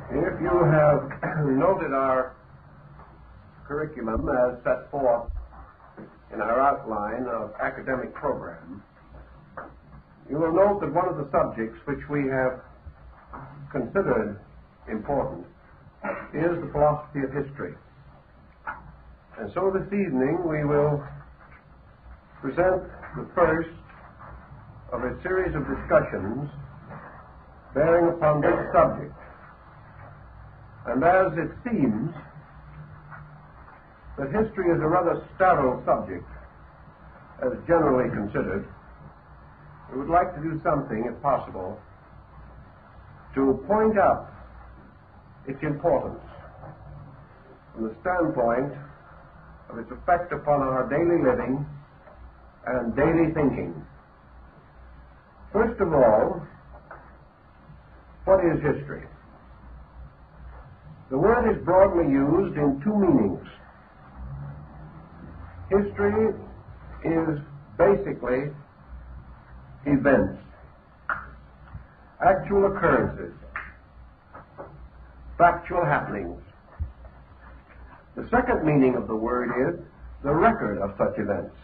If you have noted our curriculum as set forth in our outline of academic program, you will note that one of the subjects which we have considered important is the philosophy of history. And so this evening we will present the first of a series of discussions bearing upon this subject. And as it seems that history is a rather sterile subject, as generally considered, we would like to do something, if possible, to point out its importance from the standpoint of its effect upon our daily living and daily thinking. First of all, what is history? The word is broadly used in two meanings. History is basically events, actual occurrences, factual happenings. The second meaning of the word is the record of such events.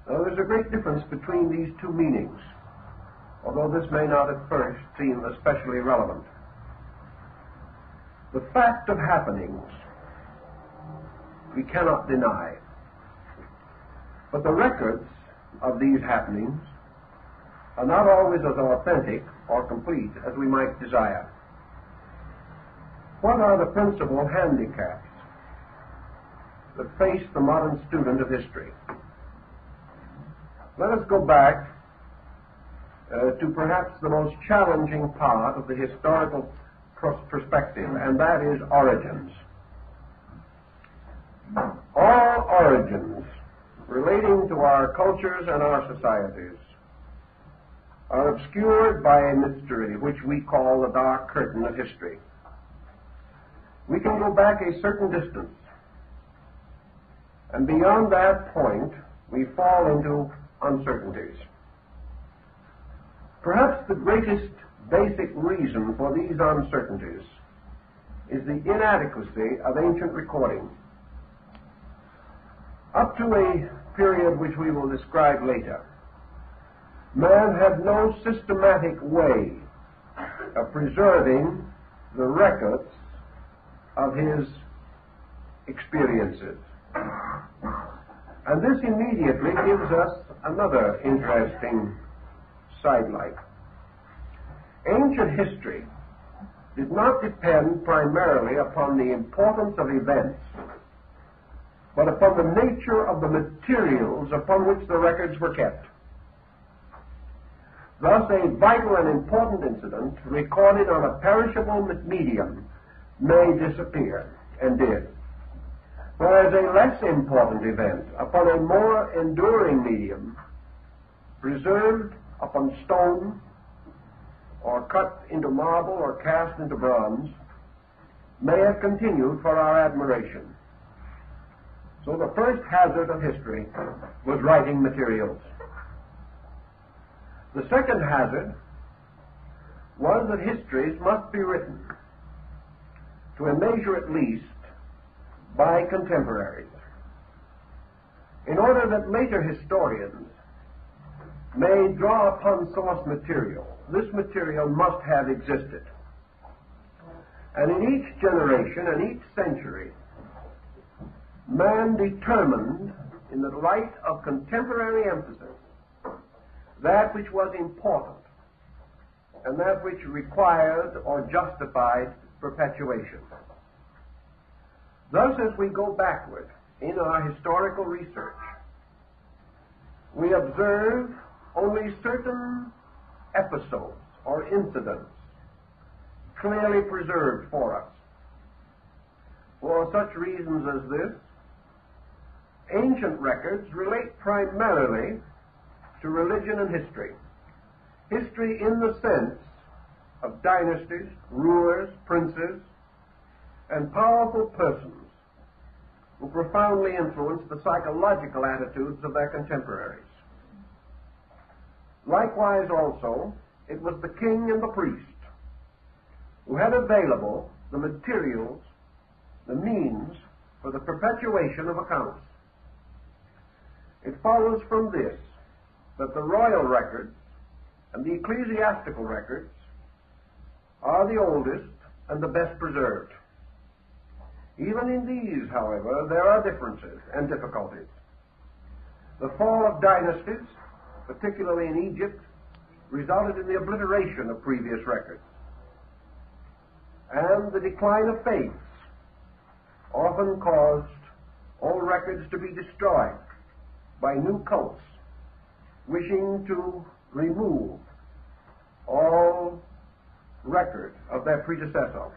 Now, there's a great difference between these two meanings, although this may not at first seem especially relevant. The fact of happenings we cannot deny, but the records of these happenings are not always as authentic or complete as we might desire. What are the principal handicaps that face the modern student of history? Let us go back to perhaps the most challenging part of the historical perspective, and that is origins. All origins relating to our cultures and our societies are obscured by a mystery which we call the dark curtain of history. We can go back a certain distance, and beyond that point we fall into uncertainties. Perhaps the greatest basic reason for these uncertainties is the inadequacy of ancient recording. Up to a period which we will describe later, man had no systematic way of preserving the records of his experiences. And this immediately gives us another interesting sidelight. Ancient history did not depend primarily upon the importance of events, but upon the nature of the materials upon which the records were kept. Thus, a vital and important incident recorded on a perishable medium may disappear, and did, whereas a less important event upon a more enduring medium, preserved upon stone, or cut into marble, or cast into bronze, may have continued for our admiration. So the first hazard of history was writing materials. The second hazard was that histories must be written, to a measure at least, by contemporaries, in order that later historians may draw upon source material. This material must have existed. And in each generation and each century, man determined, in the light of contemporary emphasis, that which was important and that which required or justified perpetuation. Thus, as we go backward in our historical research, we observe only certain episodes or incidents clearly preserved for us. For such reasons as this, ancient records relate primarily to religion and history. History in the sense of dynasties, rulers, princes, and powerful persons who profoundly influenced the psychological attitudes of their contemporaries. Likewise also, it was the king and the priest who had available the materials, the means for the perpetuation of accounts. It follows from this that the royal records and the ecclesiastical records are the oldest and the best preserved. Even in these, however, there are differences and difficulties. The fall of dynasties, particularly in Egypt, resulted in the obliteration of previous records. And the decline of faiths often caused old records to be destroyed by new cults wishing to remove all record of their predecessor.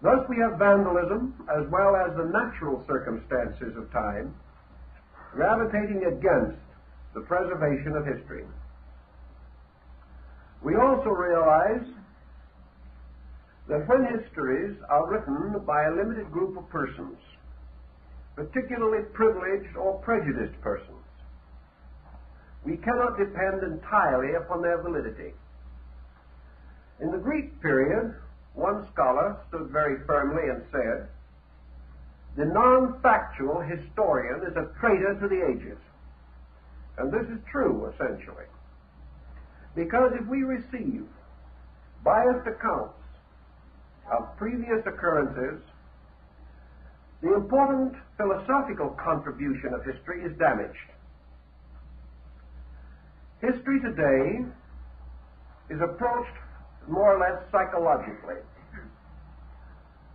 Thus we have vandalism, as well as the natural circumstances of time, gravitating against the preservation of history. We also realize that when histories are written by a limited group of persons, particularly privileged or prejudiced persons, we cannot depend entirely upon their validity. In the Greek period, one scholar stood very firmly and said, "The non-factual historian is a traitor to the ages." And this is true, essentially. Because if we receive biased accounts of previous occurrences, the important philosophical contribution of history is damaged. History today is approached more or less psychologically.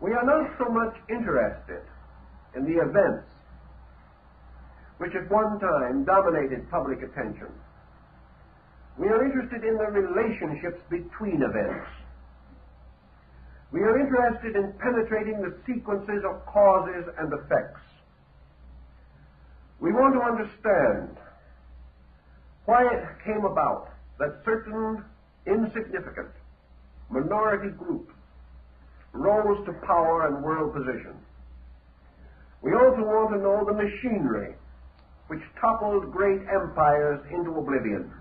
We are not so much interested in the events which at one time dominated public attention. We are interested in the relationships between events. We are interested in penetrating the sequences of causes and effects. We want to understand why it came about that certain insignificant minority groups rose to power and world position. We also want to know the machinery which toppled great empires into oblivion.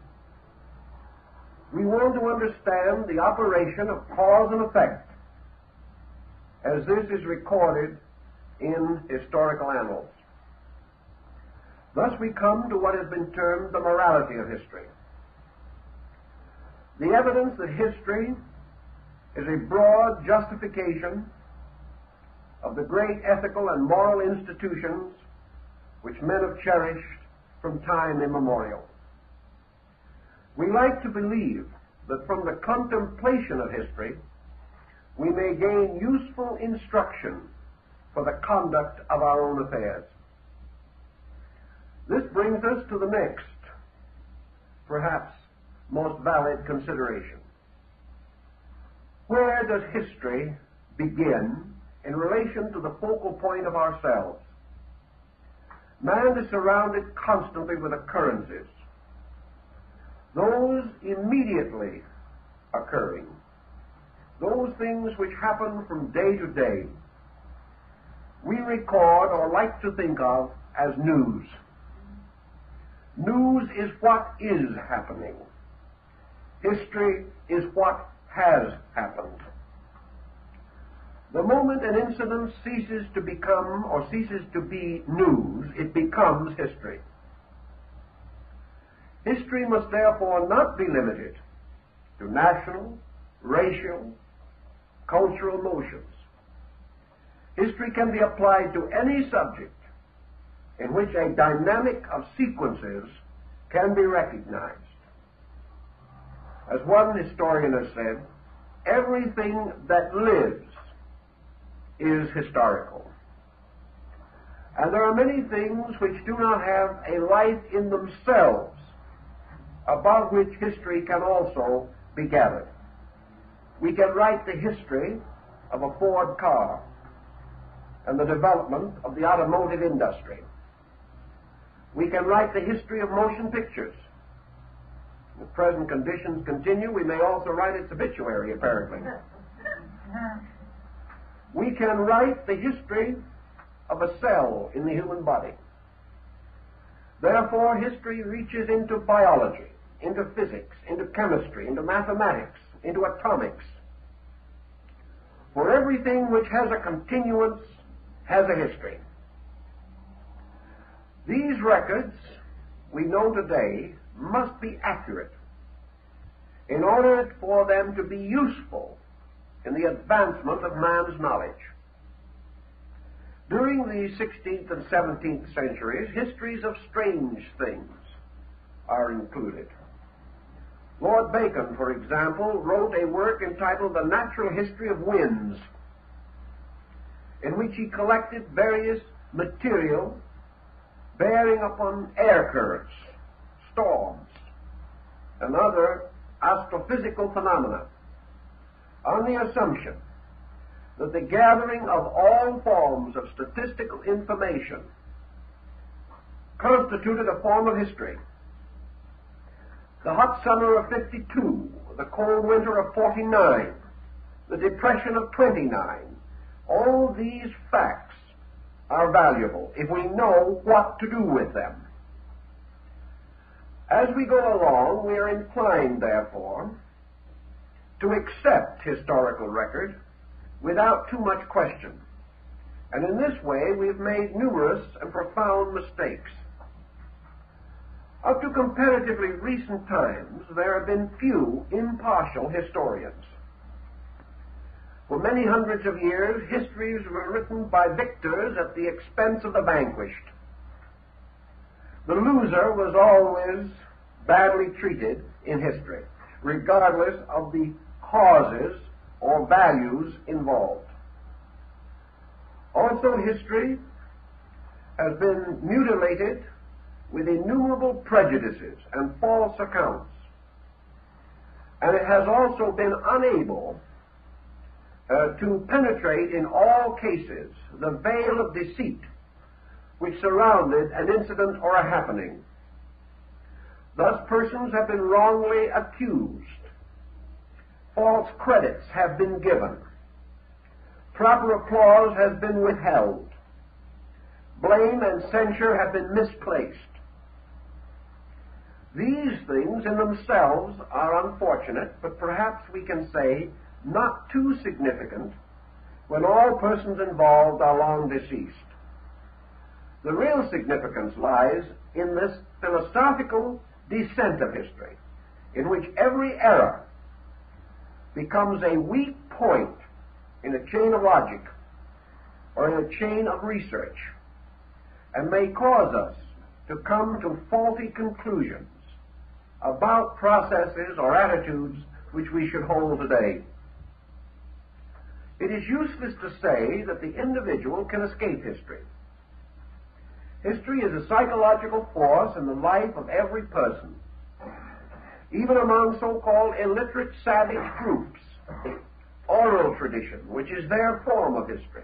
We want to understand the operation of cause and effect as this is recorded in historical annals. Thus we come to what has been termed the morality of history. The evidence that history is a broad justification of the great ethical and moral institutions which men have cherished from time immemorial. We like to believe that from the contemplation of history we may gain useful instruction for the conduct of our own affairs. This brings us to the next, perhaps most valid consideration. Where does history begin in relation to the focal point of ourselves? Man is surrounded constantly with occurrences. Those immediately occurring, those things which happen from day to day, we record or like to think of as news. News is what is happening. History is what has happened. The moment an incident ceases to become or ceases to be news, it becomes history. History must therefore not be limited to national, racial, cultural motions. History can be applied to any subject in which a dynamic of sequences can be recognized. As one historian has said, everything that lives is historical. And there are many things which do not have a life in themselves, about which history can also be gathered. We can write the history of a Ford car and the development of the automotive industry. We can write the history of motion pictures. If present conditions continue, we may also write its obituary, apparently. We can write the history of a cell in the human body. Therefore, history reaches into biology, into physics, into chemistry, into mathematics, into atomics, For everything which has a continuance has a history. These records, we know today, must be accurate in order for them to be useful in the advancement of man's knowledge. During the 16th and 17th centuries, histories of strange things are included. Lord Bacon, for example, wrote a work entitled The Natural History of Winds, in which he collected various material bearing upon air currents, storms, and other astrophysical phenomena, on the assumption that the gathering of all forms of statistical information constituted a form of history. The hot summer of 52, the cold winter of 49, the depression of 29, all these facts are valuable if we know what to do with them. As we go along, we are inclined, therefore, to accept historical record without too much question. And in this way, we've made numerous and profound mistakes. Up to comparatively recent times, there have been few impartial historians. For many hundreds of years, histories were written by victors at the expense of the vanquished. The loser was always badly treated in history, regardless of the causes or values involved. Also, history has been mutilated with innumerable prejudices and false accounts, and it has also been unable to penetrate in all cases the veil of deceit which surrounded an incident or a happening. Thus, persons have been wrongly accused, false credits have been given, proper applause has been withheld, blame and censure have been misplaced. These things in themselves are unfortunate, but perhaps we can say not too significant when all persons involved are long deceased. The real significance lies in this philosophical descent of history, in which every error becomes a weak point in a chain of logic or in a chain of research, and may cause us to come to faulty conclusions about processes or attitudes which we should hold today. It is useless to say that the individual can escape history. History is a psychological force in the life of every person. Even among so-called illiterate savage groups, oral tradition, which is their form of history,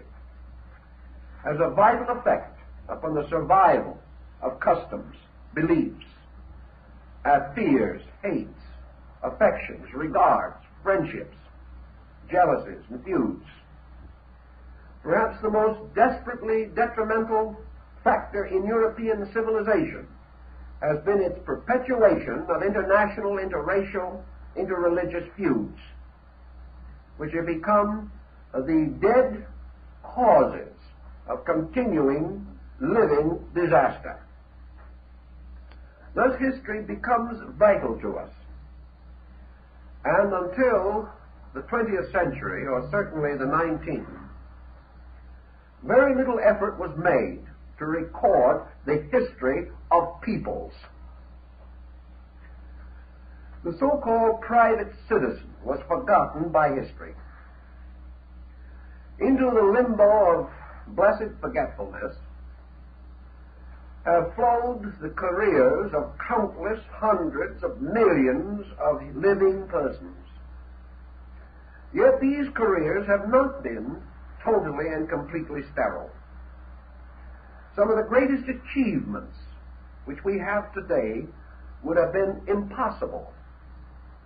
has a vital effect upon the survival of customs, beliefs, fears, hates, affections, regards, friendships, jealousies, and feuds. Perhaps the most desperately detrimental factor in European civilization has been its perpetuation of international, interracial, interreligious feuds, which have become the dead causes of continuing living disaster. Thus, history becomes vital to us. And until the 20th century, or certainly the 19th, very little effort was made to record the history of peoples. The so-called private citizen was forgotten by history. Into the limbo of blessed forgetfulness have flowed the careers of countless hundreds of millions of living persons. Yet these careers have not been totally and completely sterile. Some of the greatest achievements which we have today would have been impossible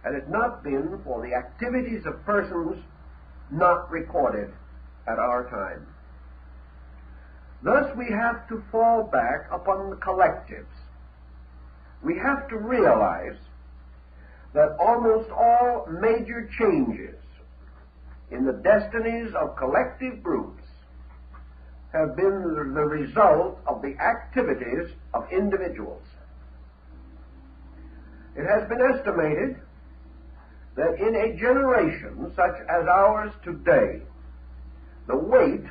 had it not been for the activities of persons not recorded at our time. Thus, we have to fall back upon the collectives. We have to realize that almost all major changes in the destinies of collective groups have been the result of the activities of individuals. It has been estimated that in a generation such as ours today, the weight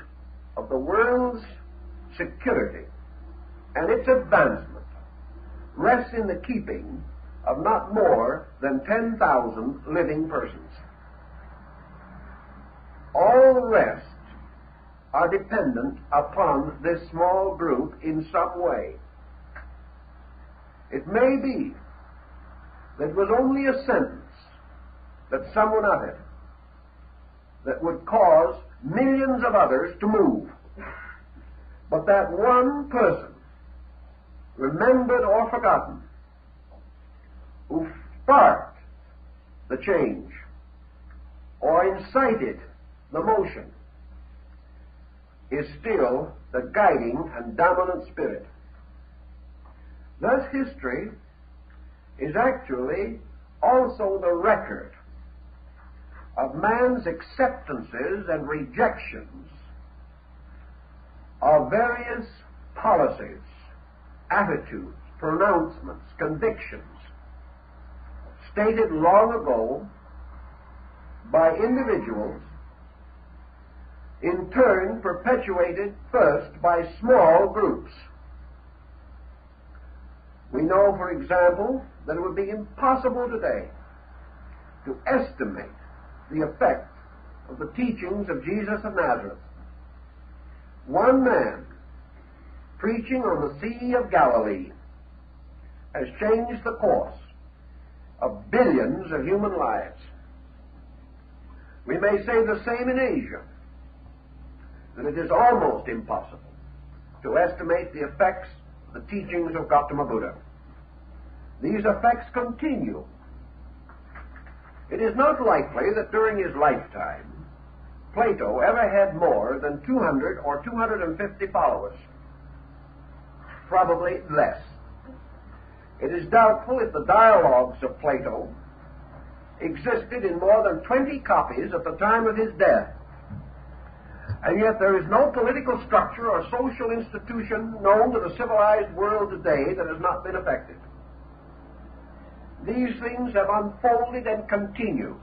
of the world's security and its advancement rests in the keeping of not more than 10,000 living persons. All the rest are dependent upon this small group in some way. It may be that it was only a sentence that someone uttered that would cause millions of others to move. But that one person, remembered or forgotten, who sparked the change or incited the motion, is still the guiding and dominant spirit. Thus history is actually also the record of man's acceptances and rejections of various policies, attitudes, pronouncements, convictions, stated long ago by individuals, in turn perpetuated first by small groups. We know, for example, that it would be impossible today to estimate the effect of the teachings of Jesus of Nazareth. One man preaching on the Sea of Galilee has changed the course of billions of human lives. We may say the same in Asia, that it is almost impossible to estimate the effects of the teachings of Gautama Buddha. These effects continue. It is not likely that during his lifetime Plato ever had more than 200 or 250 followers. Probably less. It is doubtful if the dialogues of Plato existed in more than 20 copies at the time of his death. And yet there is no political structure or social institution known to the civilized world today that has not been affected. These things have unfolded and continued,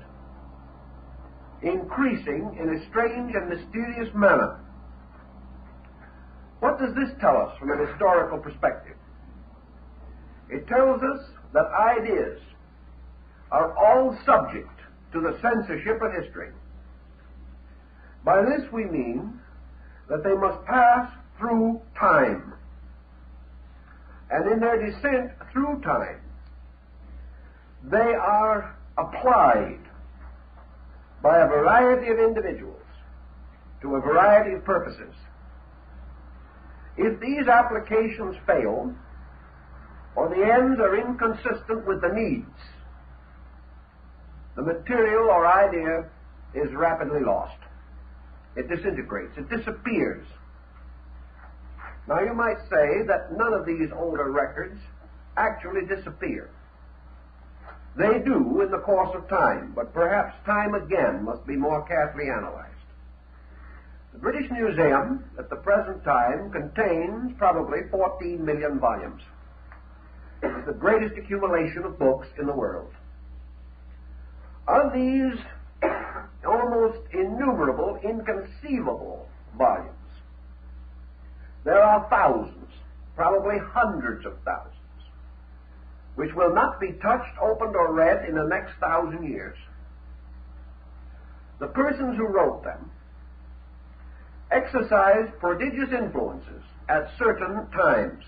increasing in a strange and mysterious manner. What does this tell us from an historical perspective? It tells us that ideas are all subject to the censorship of history. By this we mean that they must pass through time. And in their descent through time, they are applied by a variety of individuals to a variety of purposes. If these applications fail, or the ends are inconsistent with the needs, the material or idea is rapidly lost. It disintegrates, it disappears. Now you might say that none of these older records actually disappear. They do in the course of time, but perhaps time again must be more carefully analyzed. The British Museum at the present time contains probably 14 million volumes. It is the greatest accumulation of books in the world. Of these almost innumerable, inconceivable volumes, there are thousands, probably hundreds of thousands, which will not be touched, opened, or read in the next 1,000 years. The persons who wrote them exercised prodigious influences at certain times.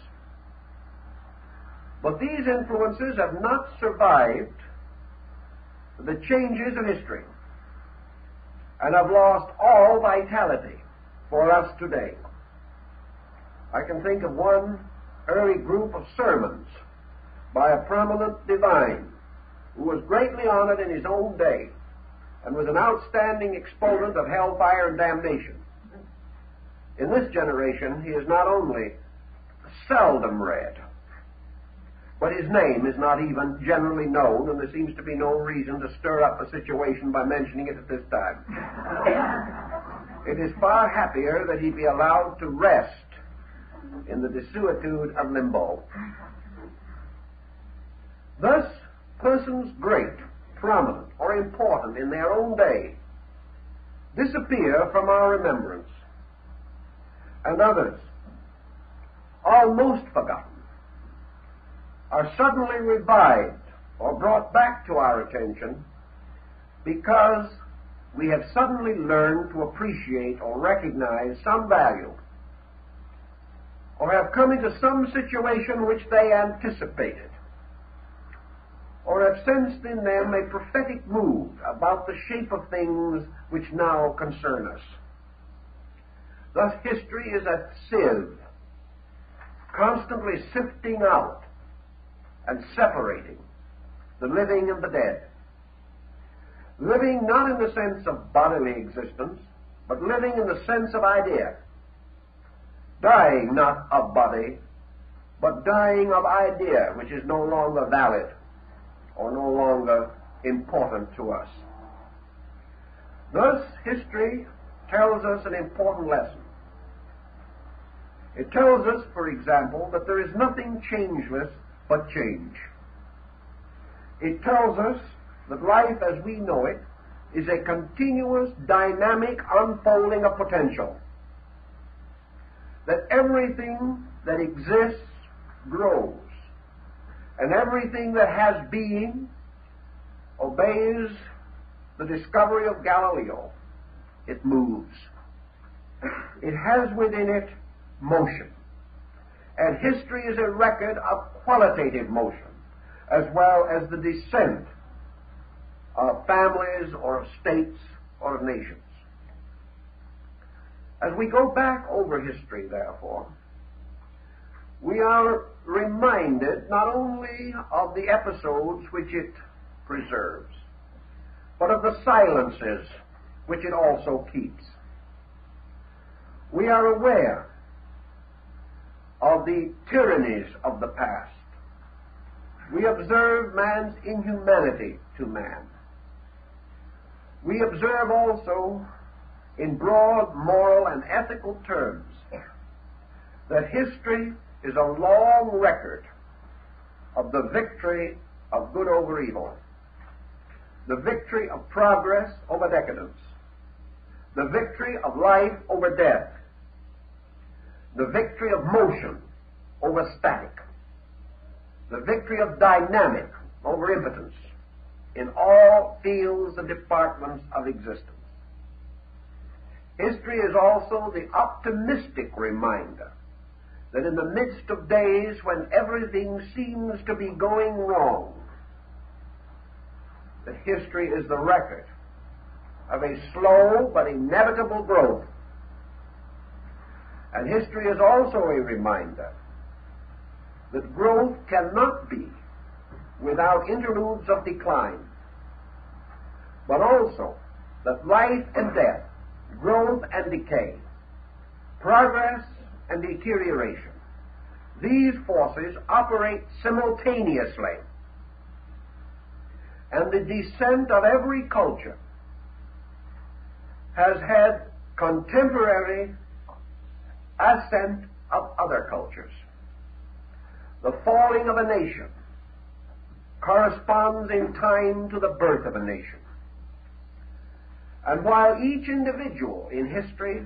But these influences have not survived the changes of history and have lost all vitality for us today. I can think of one early group of sermons by a prominent divine who was greatly honored in his own day and was an outstanding exponent of hellfire and damnation. In this generation, he is not only seldom read, but his name is not even generally known, and there seems to be no reason to stir up a situation by mentioning it at this time. It is far happier that he be allowed to rest in the desuetude of limbo. Thus, persons great, prominent, or important in their own day disappear from our remembrance, and others, almost forgotten, are suddenly revived or brought back to our attention because we have suddenly learned to appreciate or recognize some value, or have come into some situation which they anticipated, or have sensed in them a prophetic mood about the shape of things which now concern us. Thus, history is a sieve, constantly sifting out and separating the living and the dead. Living not in the sense of bodily existence, but living in the sense of idea. Dying not of body, but dying of idea, which is no longer valid or no longer important to us. Thus, history tells us an important lesson. It tells us, for example, that there is nothing changeless but change. It tells us that life as we know it is a continuous, dynamic unfolding of potential. That everything that exists grows, and everything that has being obeys the discovery of Galileo. It moves. It has within it motion. And history is a record of qualitative motion, as well as the descent of families or of states or of nations. As we go back over history, therefore, we are reminded not only of the episodes which it preserves, but of the silences which it also keeps. We are aware of the tyrannies of the past. We observe man's inhumanity to man. We observe also, in broad moral and ethical terms, that history is a long record of the victory of good over evil, the victory of progress over decadence, the victory of life over death, the victory of motion over static, the victory of dynamic over impotence in all fields and departments of existence. History is also the optimistic reminder that in the midst of days when everything seems to be going wrong, that history is the record of a slow but inevitable growth. And history is also a reminder that growth cannot be without interludes of decline, but also that life and death, growth and decay, progress and deterioration, these forces operate simultaneously. And the descent of every culture has had contemporary ascent of other cultures. The falling of a nation corresponds in time to the birth of a nation. And while each individual in history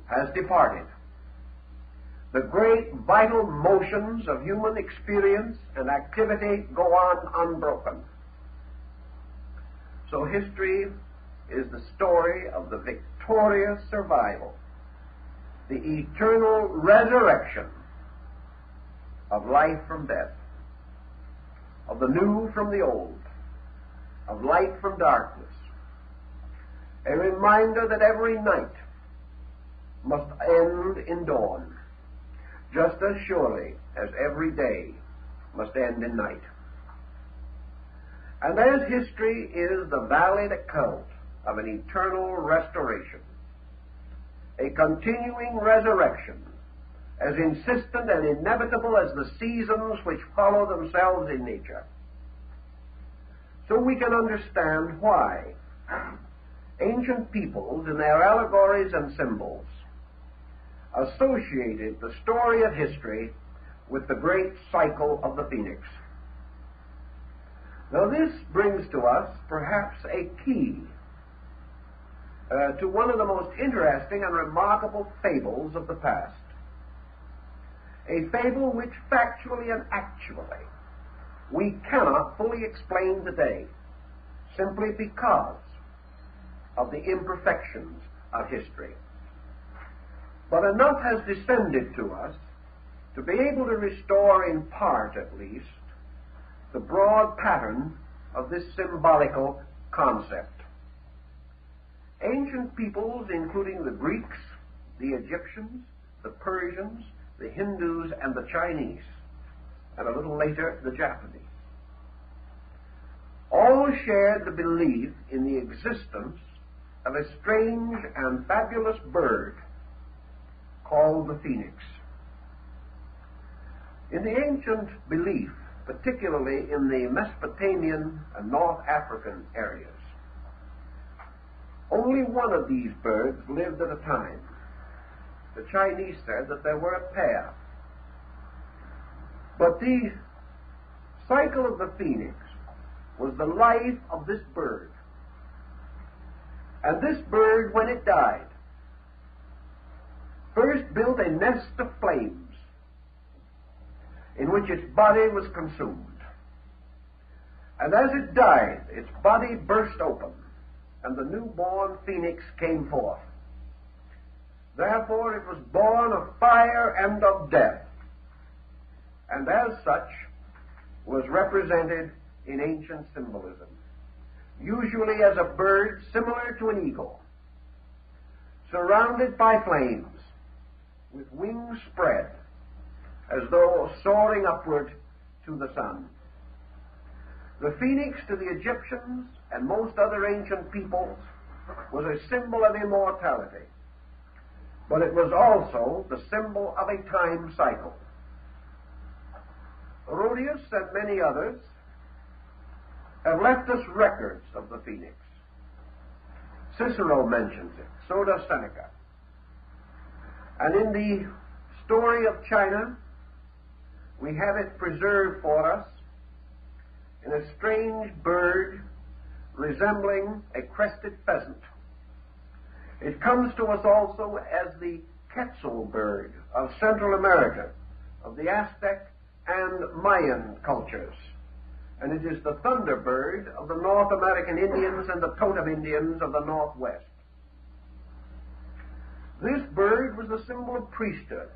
has departed, the great vital motions of human experience and activity go on unbroken. So history is the story of the victorious survival, the eternal resurrection of life from death, of the new from the old, of light from darkness, a reminder that every night must end in dawn, just as surely as every day must end in night. And as history is the valid account of an eternal restoration, a continuing resurrection as insistent and inevitable as the seasons which follow themselves in nature. So we can understand why ancient peoples, in their allegories and symbols, associated the story of history with the great cycle of the phoenix. Now this brings to us perhaps a key to one of the most interesting and remarkable fables of the past. A fable which factually and actually we cannot fully explain today, simply because of the imperfections of history. But enough has descended to us to be able to restore, in part at least, the broad pattern of this symbolical concept. Ancient peoples, including the Greeks, the Egyptians, the Persians, the Hindus, and the Chinese, and a little later the Japanese, all shared the belief in the existence of a strange and fabulous bird called the phoenix. In the ancient belief, particularly in the Mesopotamian and North African areas, only one of these birds lived at a time. The Chinese said that there were a pair. But the cycle of the phoenix was the life of this bird. And this bird, when it died, first built a nest of flames in which its body was consumed. And as it died, its body burst open, and the newborn phoenix came forth. Therefore it was born of fire and of death, and as such was represented in ancient symbolism, usually as a bird similar to an eagle, surrounded by flames, with wings spread, as though soaring upward to the sun. The phoenix to the Egyptians and most other ancient peoples was a symbol of immortality, but it was also the symbol of a time cycle. Rhodius and many others have left us records of the phoenix. Cicero mentions it, so does Seneca. And in the story of China, we have it preserved for us in a strange bird resembling a crested pheasant. It comes to us also as the quetzal bird of Central America, of the Aztec and Mayan cultures. And it is the thunderbird of the North American Indians and the totem Indians of the Northwest. This bird was the symbol of priesthood,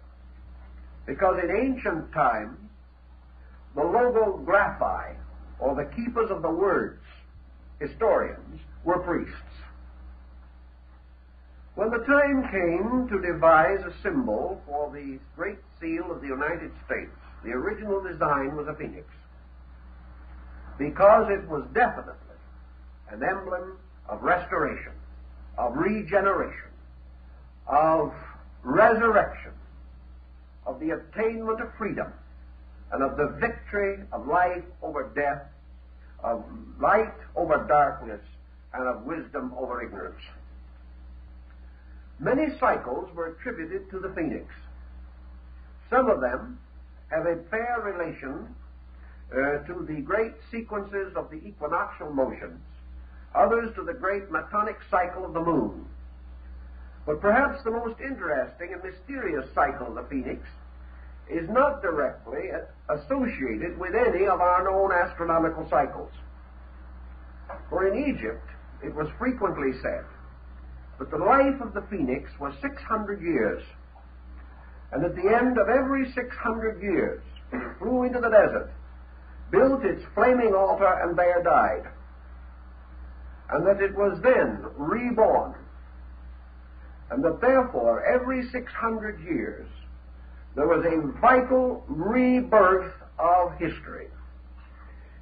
because in ancient times, the logographi, or the keepers of the words, historians, were priests. When the time came to devise a symbol for the Great Seal of the United States, the original design was a phoenix, because it was definitely an emblem of restoration, of regeneration, of resurrection, of the attainment of freedom, and of the victory of life over death, of light over darkness, and of wisdom over ignorance. Many cycles were attributed to the phoenix. Some of them have a fair relation to the great sequences of the equinoctial motions, others to the great metonic cycle of the moon. But perhaps the most interesting and mysterious cycle of the phoenix is not directly associated with any of our known astronomical cycles. For in Egypt, it was frequently said that the life of the phoenix was 600 years, and at the end of every 600 years, it flew into the desert, built its flaming altar, and there died, and that it was then reborn, and that therefore every 600 years there was a vital rebirth of history,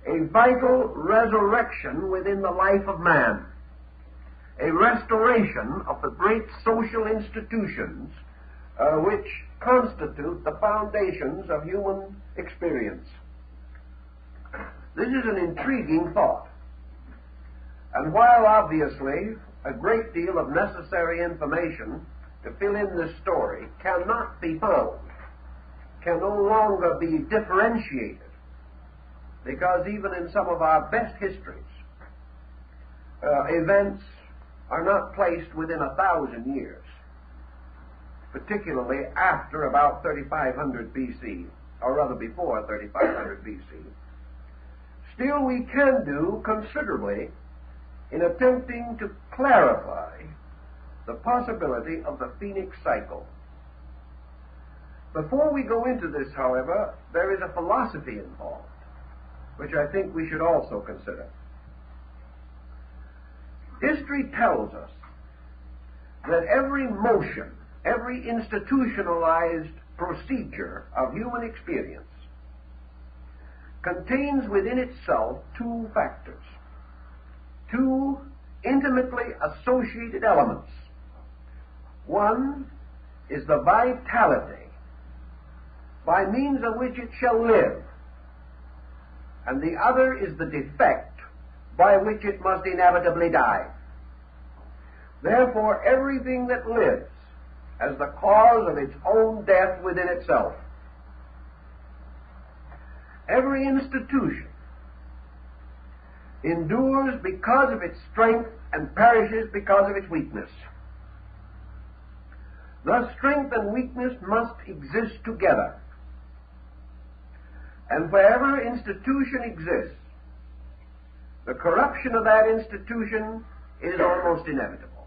a vital resurrection within the life of man, a restoration of the great social institutions which constitute the foundations of human experience. This is an intriguing thought, and while obviously a great deal of necessary information to fill in this story cannot be found, can no longer be differentiated, because even in some of our best histories, events are not placed within 1,000 years, particularly after about 3500 BC, or rather before 3500 BC. Still, we can do considerably in attempting to clarify the possibility of the Phoenix cycle. Before we go into this, however, there is a philosophy involved, which I think we should also consider. History tells us that every motion, every institutionalized procedure of human experience contains within itself two factors, two intimately associated elements. One is the vitality by means of which it shall live, and the other is the defect by which it must inevitably die. Therefore, everything that lives has the cause of its own death within itself. Every institution endures because of its strength and perishes because of its weakness. Thus, strength and weakness must exist together. And wherever institution exists, the corruption of that institution is almost inevitable.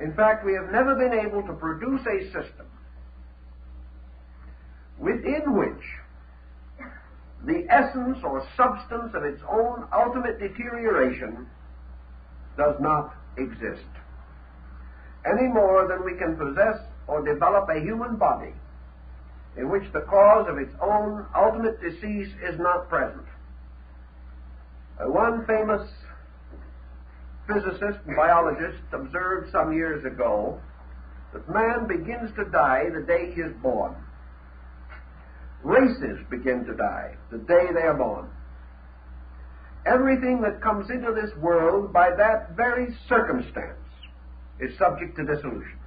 In fact, we have never been able to produce a system within which the essence or substance of its own ultimate deterioration does not exist, any more than we can possess or develop a human body in which the cause of its own ultimate decease is not present. One famous physicist and biologist observed some years ago that man begins to die the day he is born. Races begin to die the day they are born. Everything that comes into this world by that very circumstance is subject to dissolution.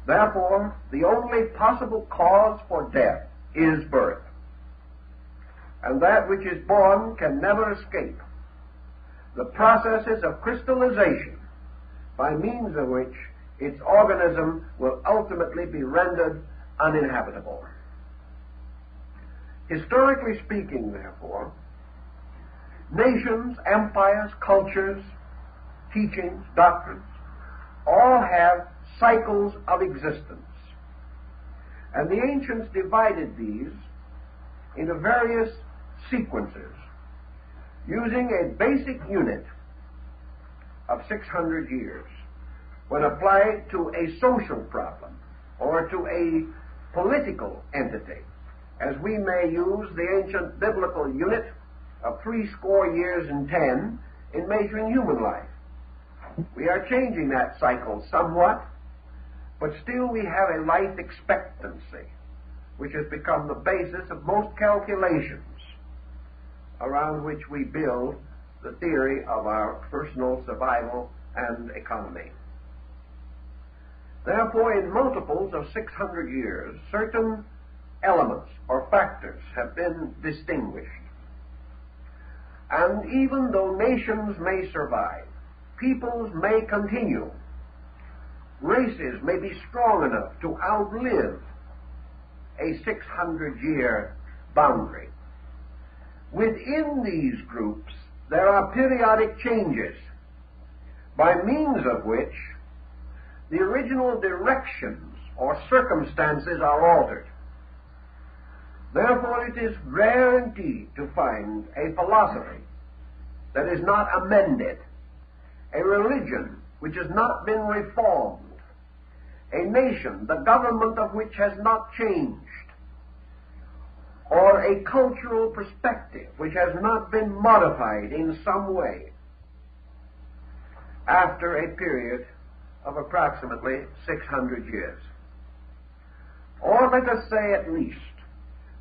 Therefore, the only possible cause for death is birth. And that which is born can never escape the processes of crystallization by means of which its organism will ultimately be rendered uninhabitable. Historically speaking, therefore, nations, empires, cultures, teachings, doctrines, all have cycles of existence. And the ancients divided these into various sequences using a basic unit of 600 years when applied to a social problem or to a political entity, as we may use the ancient biblical unit of 60 years and 10 in measuring human life. We are changing that cycle somewhat, but still we have a life expectancy, which has become the basis of most calculations around which we build the theory of our personal survival and economy. Therefore, in multiples of 600 years, certain elements or factors have been distinguished. And even though nations may survive, peoples may continue, races may be strong enough to outlive a 600-year boundary. Within these groups, there are periodic changes by means of which the original directions or circumstances are altered. Therefore, it is rare indeed to find a philosophy that is not amended, a religion which has not been reformed, a nation, the government of which has not changed, or a cultural perspective which has not been modified in some way after a period of approximately 600 years. Or let us say at least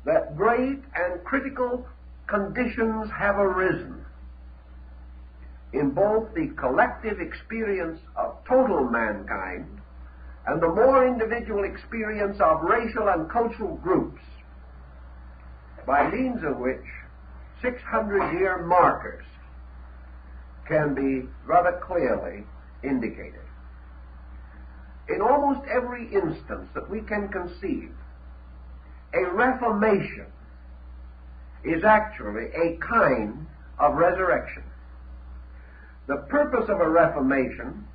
that great and critical conditions have arisen in both the collective experience of total mankind and the more individual experience of racial and cultural groups, by means of which 600-year markers can be rather clearly indicated. In almost every instance that we can conceive, a reformation is actually a kind of resurrection. The purpose of a reformation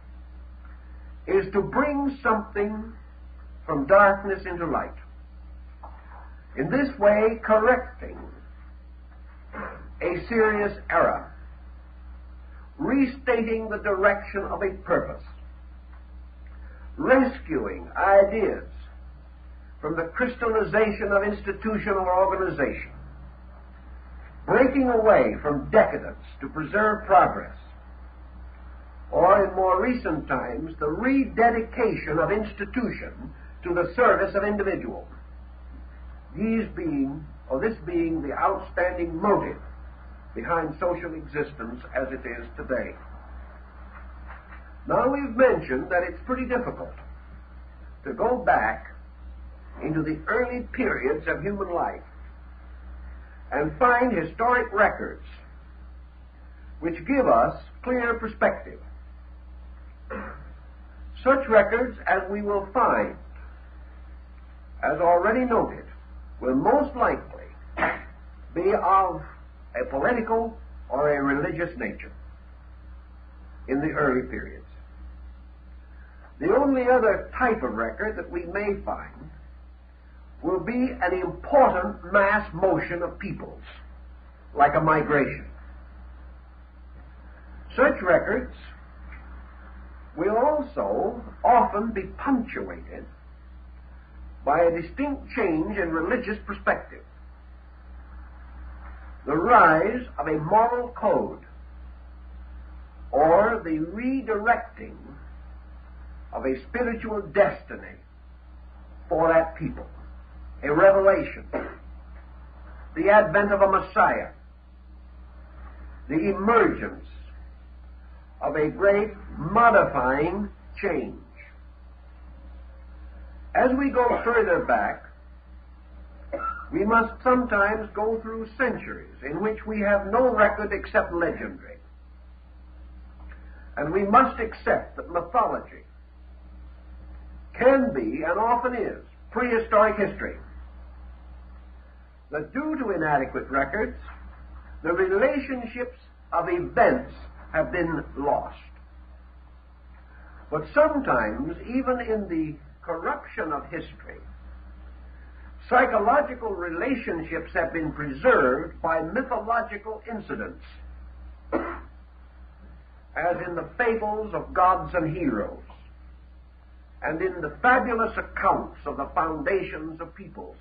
is to bring something from darkness into light. In this way, correcting a serious error, restating the direction of a purpose, rescuing ideas from the crystallization of institution or organization, breaking away from decadence to preserve progress, or in more recent times, the rededication of institution to the service of individual. This being the outstanding motive behind social existence as it is today. Now, we've mentioned that it's pretty difficult to go back into the early periods of human life and find historic records which give us clear perspective. Such records as we will find, as already noted, will most likely be of a political or a religious nature in the early periods. The only other type of record that we may find will be an important mass motion of peoples, like a migration. Such records will also often be punctuated by a distinct change in religious perspective, the rise of a moral code, or the redirecting of a spiritual destiny for that people, a revelation, the advent of a Messiah, the emergence of a great modifying change. As we go further back, we must sometimes go through centuries in which we have no record except legendary. And we must accept that mythology can be, and often is, prehistoric history. That due to inadequate records, the relationships of events have been lost. But sometimes, even in the corruption of history, psychological relationships have been preserved by mythological incidents, as in the fables of gods and heroes, and in the fabulous accounts of the foundations of peoples.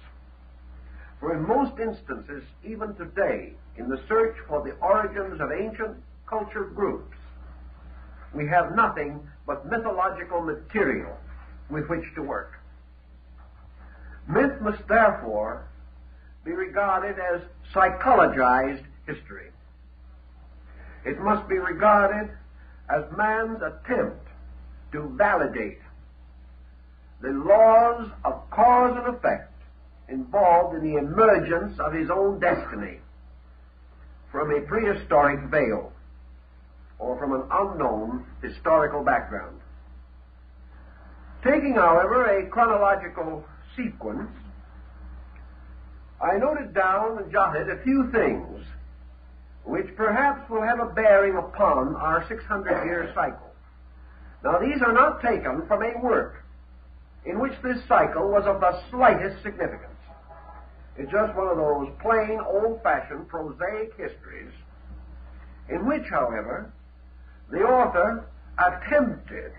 For in most instances, even today, in the search for the origins of ancient culture groups, we have nothing but mythological material with which to work. Myth must therefore be regarded as psychologized history. It must be regarded as man's attempt to validate the laws of cause and effect involved in the emergence of his own destiny from a prehistoric veil or from an unknown historical background. Taking, however, a chronological sequence, I noted down and jotted a few things which perhaps will have a bearing upon our 600-year cycle. Now, these are not taken from a work in which this cycle was of the slightest significance. It's just one of those plain, old-fashioned, prosaic histories in which, however, the author attempted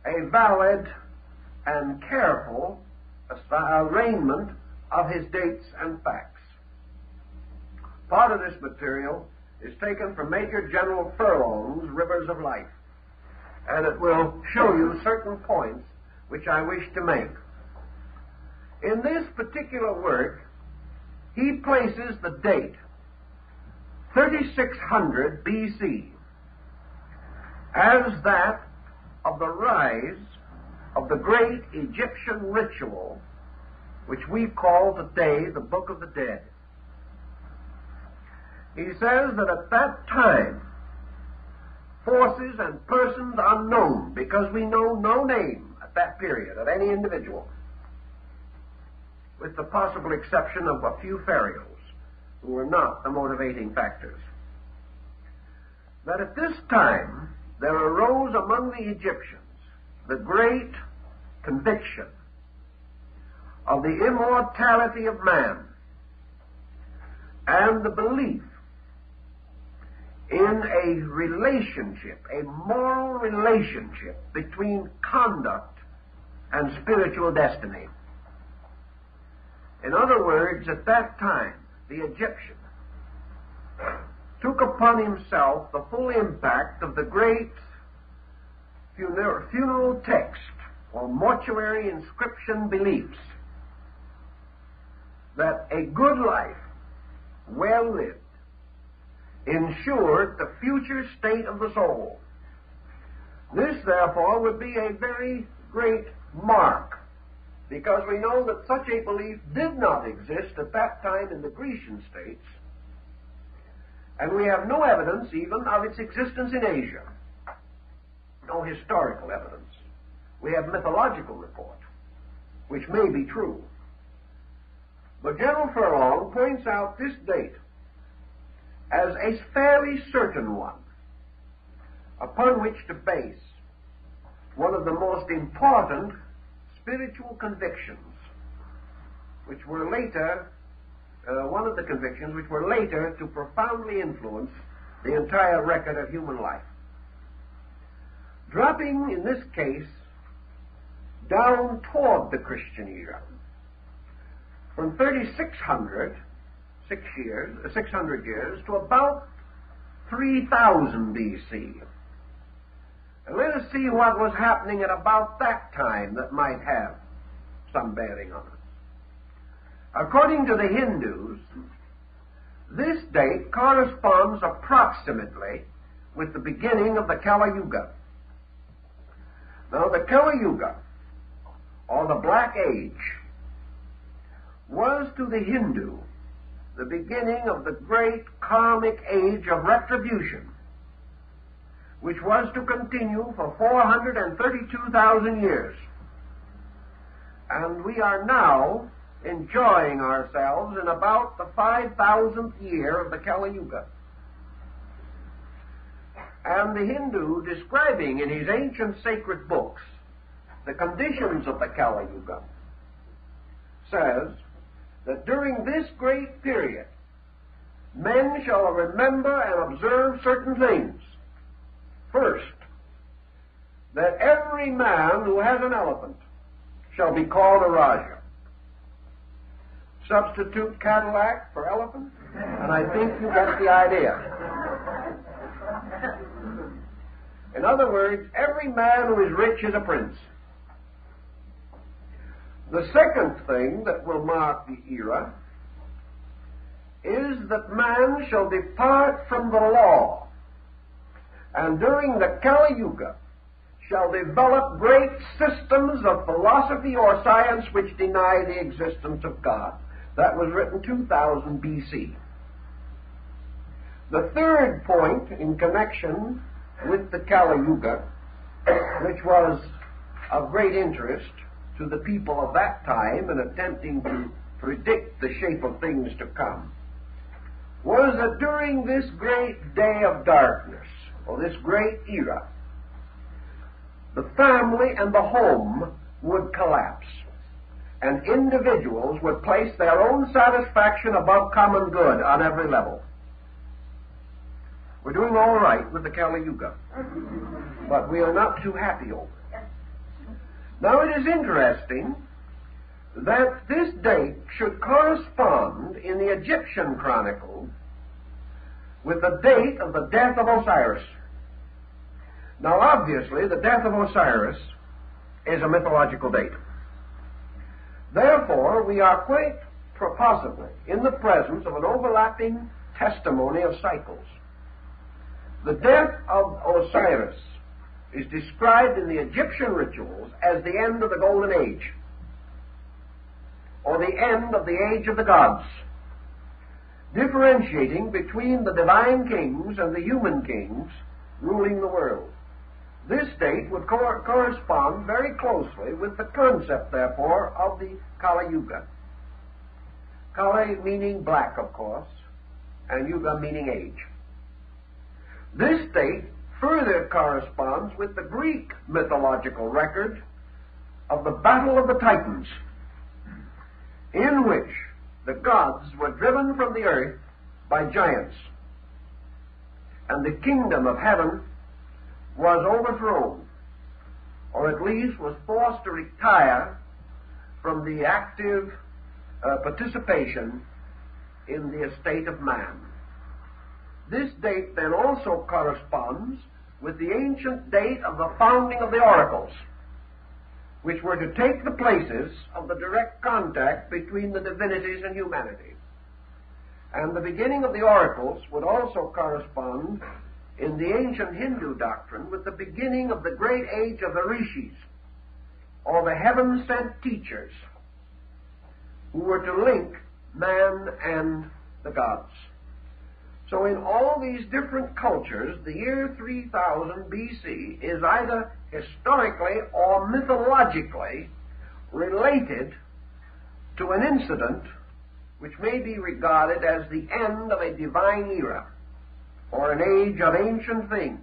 a valid and careful arraignment of his dates and facts. Part of this material is taken from Major General Furlong's Rivers of Life. and it will show you certain points which I wish to make. In this particular work, he places the date 3600 BC as that of the rise of the great Egyptian ritual, which we call today the Book of the Dead. He says that at that time, forces and persons unknown, because we know no name at that period of any individual, with the possible exception of a few pharaohs who were not the motivating factors, that at this time there arose among the Egyptians the great conviction of the immortality of man and the belief in a relationship, a moral relationship between conduct and spiritual destiny. In other words, at that time, the Egyptian took upon himself the full impact of the great funeral text or mortuary inscription beliefs that a good life, well lived, ensured the future state of the soul. This, therefore, would be a very great mark, because we know that such a belief did not exist at that time in the Grecian states, and we have no evidence even of its existence in Asia. No historical evidence. We have mythological report, which may be true. But General Furlong points out this date as a fairly certain one, upon which to base one of the most important spiritual convictions, which were later, one of the convictions which were later to profoundly influence the entire record of human life. Dropping, in this case, down toward the Christian era, from 3600, 600 years, to about 3000 BC. And let us see what was happening at about that time that might have some bearing on us. According to the Hindus, this date corresponds approximately with the beginning of the Kali Yuga. Now, the Kali Yuga, or the Black Age, was to the Hindu the beginning of the great karmic age of retribution, which was to continue for 432,000 years. And we are now enjoying ourselves in about the 5,000th year of the Kali Yuga. And the Hindu, describing in his ancient sacred books the conditions of the Kali Yuga, says that during this great period, men shall remember and observe certain things. First, that every man who has an elephant shall be called a Raja. Substitute Cadillac for elephant, and I think you get the idea. In other words, every man who is rich is a prince. The second thing that will mark the era is that man shall depart from the law, and during the Kali Yuga shall develop great systems of philosophy or science which deny the existence of God. That was written 2000 BC. The third point in connection with the Kali Yuga, which was of great interest to the people of that time in attempting to predict the shape of things to come, was that during this great day of darkness, or this great era, the family and the home would collapse, and individuals would place their own satisfaction above common good on every level. We're doing all right with the Kali Yuga, but we are not too happy over it. Now, it is interesting that this date should correspond in the Egyptian chronicle with the date of the death of Osiris. Now, obviously, the death of Osiris is a mythological date. Therefore, we are quite possibly in the presence of an overlapping testimony of cycles. The death of Osiris is described in the Egyptian rituals as the end of the Golden Age, or the end of the age of the gods, differentiating between the divine kings and the human kings ruling the world. This date would correspond very closely with the concept, therefore, of the Kali Yuga. Kali meaning black, of course, and Yuga meaning age. This date further corresponds with the Greek mythological record of the Battle of the Titans, in which the gods were driven from the earth by giants, and the kingdom of heaven was overthrown, or at least was forced to retire from the active participation in the estate of man. This date then also corresponds with the ancient date of the founding of the oracles, which were to take the places of the direct contact between the divinities and humanity. And the beginning of the oracles would also correspond in the ancient Hindu doctrine with the beginning of the great age of the rishis, or the heaven-sent teachers, who were to link man and the gods. So in all these different cultures, the year 3000 BC is either historically or mythologically related to an incident which may be regarded as the end of a divine era, or an age of ancient things.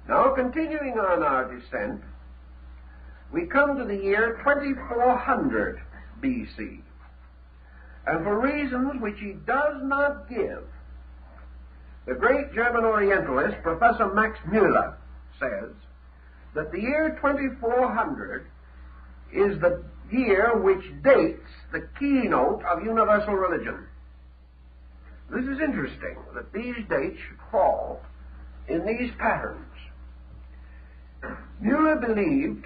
Now, continuing on our descent, we come to the year 2400 BC. And for reasons which he does not give, the great German Orientalist, Professor Max Müller, says that the year 2400 is the year which dates the keynote of universal religion. This is interesting, that these dates should fall in these patterns. Müller believed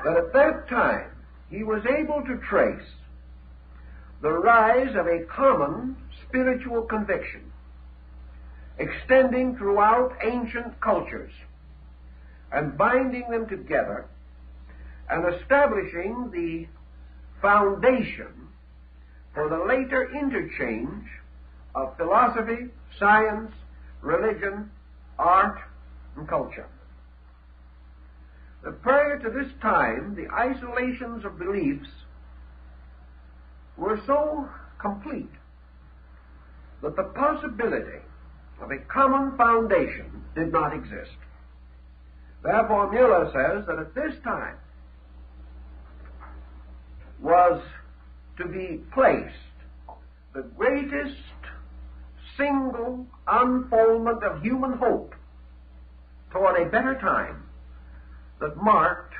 that at that time he was able to trace the rise of a common spiritual conviction extending throughout ancient cultures and binding them together and establishing the foundation for the later interchange of philosophy, science, religion, art, and culture. But prior to this time, the isolations of beliefs were so complete that the possibility of a common foundation did not exist. Therefore, Müller says that at this time was to be placed the greatest single unfoldment of human hope toward a better time that marked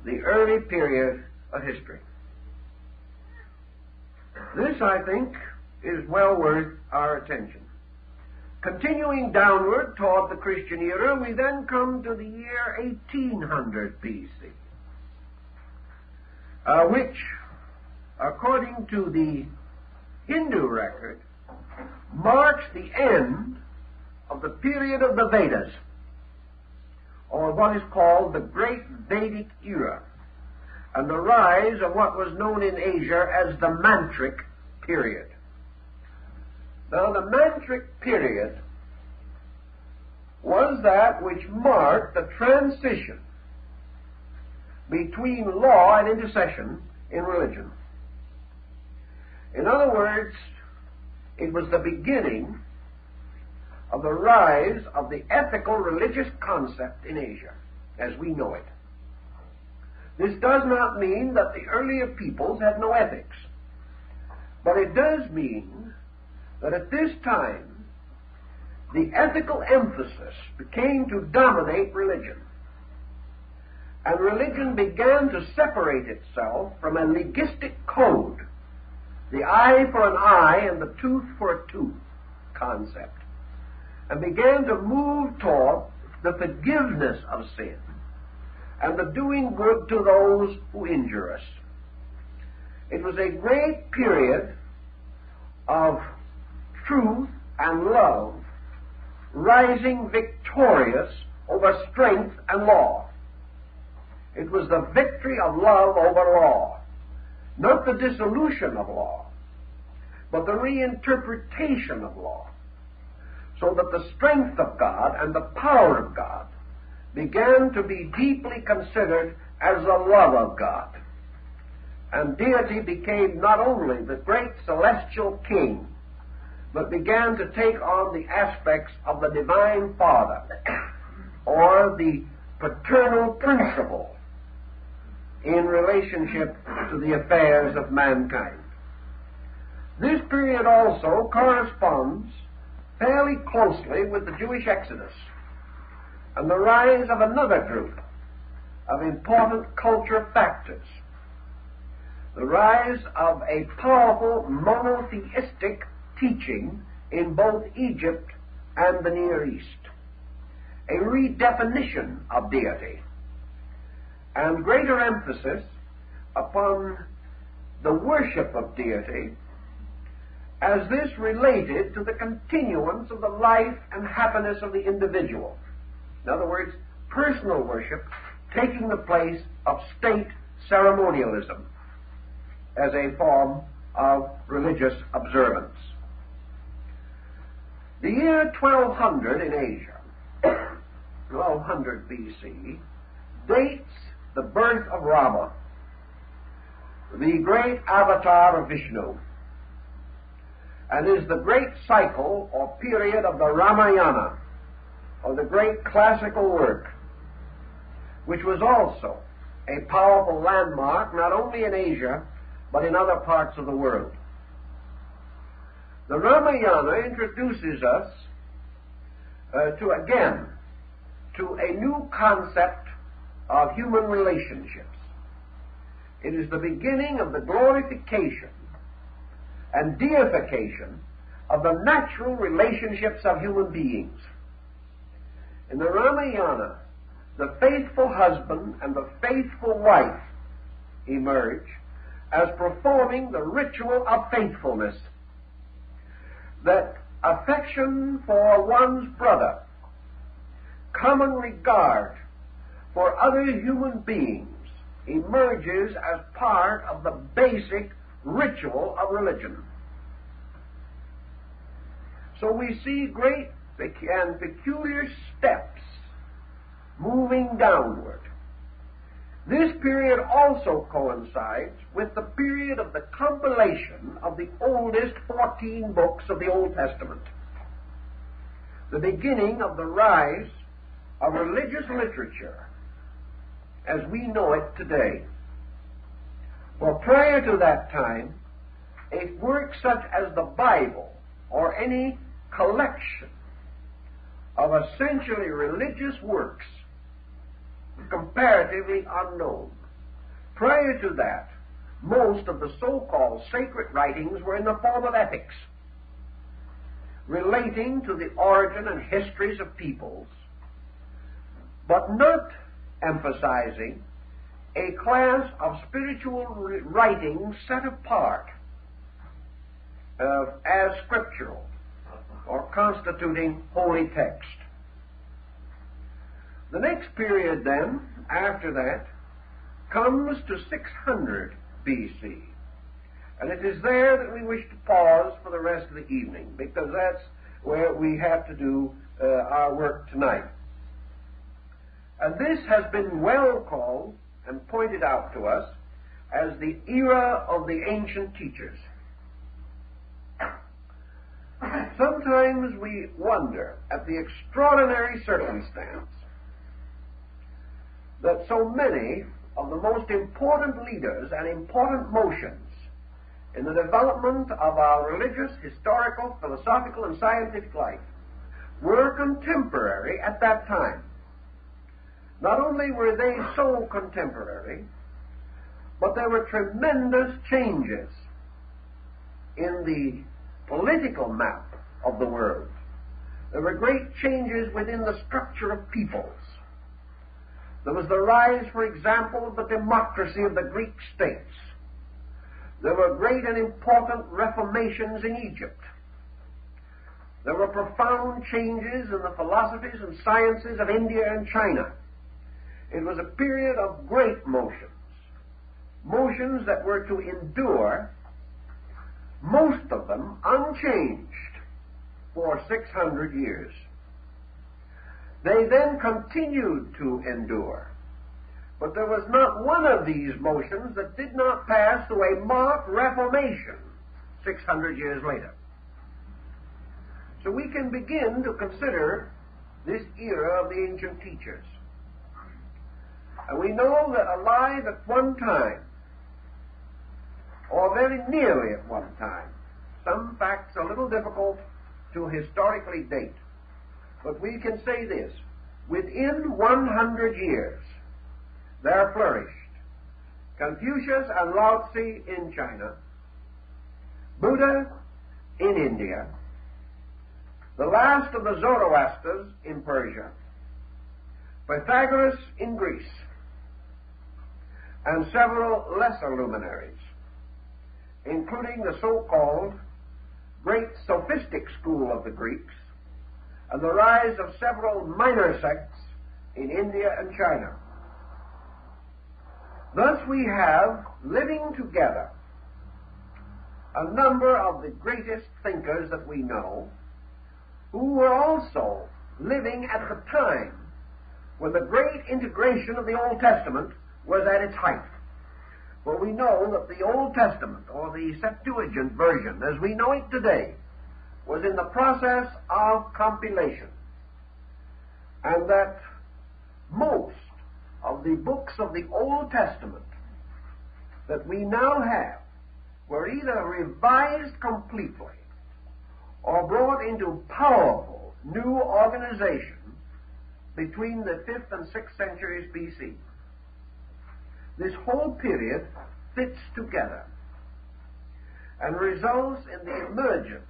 the early period of history. This, I think, is well worth our attention. Continuing downward toward the Christian era, we then come to the year 1800 BC, which, according to the Hindu record, marks the end of the period of the Vedas, or what is called the Great Vedic Era, and the rise of what was known in Asia as the Mantric Period. Now, the Mantric Period was that which marked the transition between law and intercession in religion. In other words, it was the beginning of the rise of the ethical religious concept in Asia, as we know it. This does not mean that the earlier peoples had no ethics, but it does mean that at this time the ethical emphasis became to dominate religion, and religion began to separate itself from a legistic code, the eye for an eye and the tooth for a tooth concept. and began to move toward the forgiveness of sin and the doing good to those who injure us. It was a great period of truth and love rising victorious over strength and law. It was the victory of love over law, not the dissolution of law, but the reinterpretation of law, so that the strength of God and the power of God began to be deeply considered as the love of God. And deity became not only the great celestial king, but began to take on the aspects of the divine Father, or the paternal principle in relationship to the affairs of mankind. This period also corresponds fairly closely with the Jewish Exodus and the rise of another group of important culture factors, the rise of a powerful monotheistic teaching in both Egypt and the Near East, a redefinition of deity, and greater emphasis upon the worship of deity as this related to the continuance of the life and happiness of the individual. In other words, personal worship taking the place of state ceremonialism as a form of religious observance. The year 1200 in Asia, 1200 BC, dates the birth of Rama, the great avatar of Vishnu, and is the great cycle or period of the Ramayana, or the great classical work, which was also a powerful landmark not only in Asia but in other parts of the world. The Ramayana introduces us to a new concept of human relationships. It is the beginning of the glorification and deification of the natural relationships of human beings. In the Ramayana, the faithful husband and the faithful wife emerge as performing the ritual of faithfulness, that affection for one's brother, common regard for other human beings, emerges as part of the basic ritual of religion. So we see great and peculiar steps moving downward. This period also coincides with the period of the compilation of the oldest 14 books of the Old Testament, the beginning of the rise of religious literature as we know it today. For prior to that time, a work such as the Bible or any collection of essentially religious works comparatively unknown. Prior to that, most of the so-called sacred writings were in the form of epics, relating to the origin and histories of peoples, but not emphasizing a class of spiritual writings set apart as scriptural or constituting holy text. The next period then, after that, comes to 600 BC. And it is there that we wish to pause for the rest of the evening, because that's where we have to do our work tonight. And this has been well called and pointed out to us as the era of the ancient teachers. Sometimes we wonder at the extraordinary circumstance that so many of the most important leaders and important motions in the development of our religious, historical, philosophical, and scientific life were contemporary at that time. Not only were they so contemporary, but there were tremendous changes in the political map of the world There were great changes within the structure of peoples. There was the rise, for example, of the democracy of the Greek states. There were great and important reformations in Egypt. There were profound changes in the philosophies and sciences of India and China. It was a period of great motions, motions that were to endure, most of them unchanged, for 600 years. They then continued to endure, but there was not one of these motions that did not pass through a marked reformation 600 years later. So we can begin to consider this era of the ancient teachers. And we know that alive at one time, or very nearly at one time, some facts a little difficult to historically date, but we can say this: within 100 years there flourished Confucius and Lao Tzu in China, Buddha in India, the last of the Zoroasters in Persia, Pythagoras in Greece, and several lesser luminaries, including the so-called great sophistic school of the Greeks, and the rise of several minor sects in India and China. Thus we have living together a number of the greatest thinkers that we know, who were also living at the time when the great integration of the Old Testament was at its height. For we know that the Old Testament, or the Septuagint version, as we know it today, was in the process of compilation, and that most of the books of the Old Testament that we now have were either revised completely or brought into powerful new organization between the 5th and 6th centuries BC. This whole period fits together and results in the emergence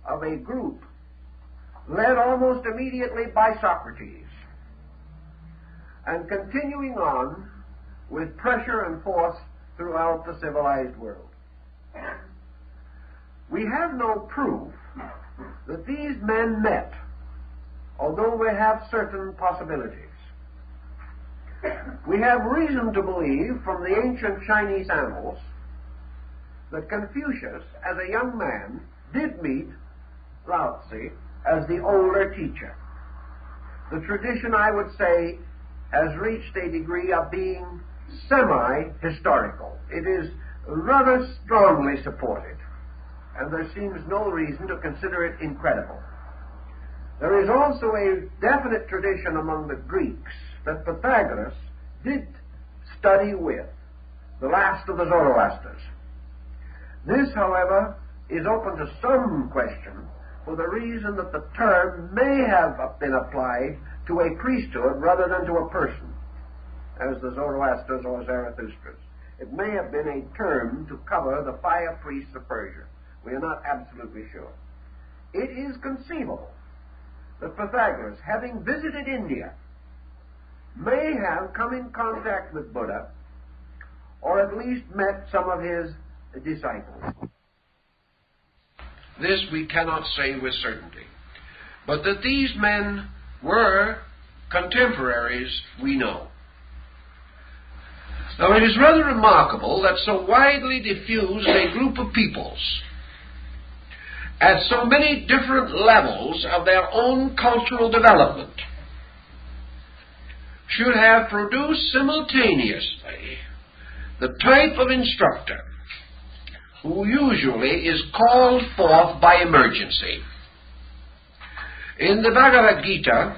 of a group led almost immediately by Socrates, and continuing on with pressure and force throughout the civilized world. We have no proof that these men met, although we have certain possibilities. We have reason to believe from the ancient Chinese annals that Confucius, as a young man, did meet Lao Tzu as the older teacher. The tradition, I would say, has reached a degree of being semi-historical. It is rather strongly supported, and there seems no reason to consider it incredible. There is also a definite tradition among the Greeks that Pythagoras did study with the last of the Zoroasters. This, however, is open to some question for the reason that the term may have been applied to a priesthood rather than to a person, as the Zoroasters or Zarathustra's. It may have been a term to cover the fire priests of Persia. We are not absolutely sure. It is conceivable that Pythagoras, having visited India, may have come in contact with Buddha, or at least met some of his disciples. This we cannot say with certainty. But that these men were contemporaries, we know. Now, it is rather remarkable that so widely diffused a group of peoples, at so many different levels of their own cultural development, should have produced simultaneously the type of instructor who usually is called forth by emergency. In the Bhagavad Gita,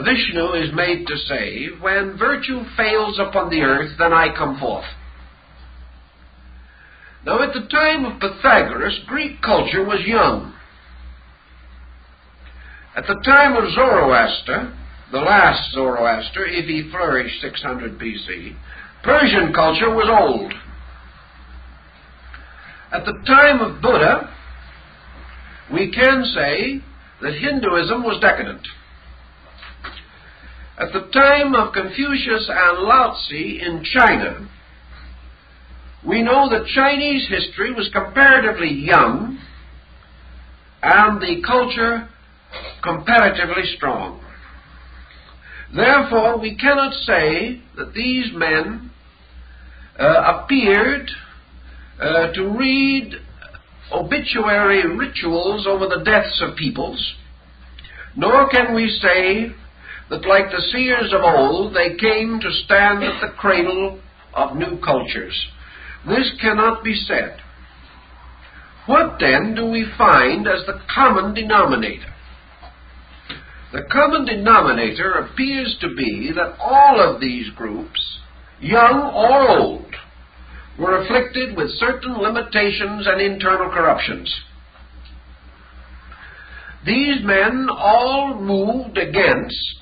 Vishnu is made to say, "When virtue fails upon the earth, then I come forth." Now, at the time of Pythagoras, Greek culture was young. At the time of Zoroaster, the last Zoroaster, if he flourished 600 BC, Persian culture was old. At the time of Buddha, we can say that Hinduism was decadent. At the time of Confucius and Lao Tzu in China, we know that Chinese history was comparatively young and the culture comparatively strong. Therefore, we cannot say that these men appeared to read obituary rituals over the deaths of peoples, nor can we say that, like the seers of old, they came to stand at the cradle of new cultures. This cannot be said. What then do we find as the common denominator? The common denominator appears to be that all of these groups, young or old, were afflicted with certain limitations and internal corruptions. These men all moved against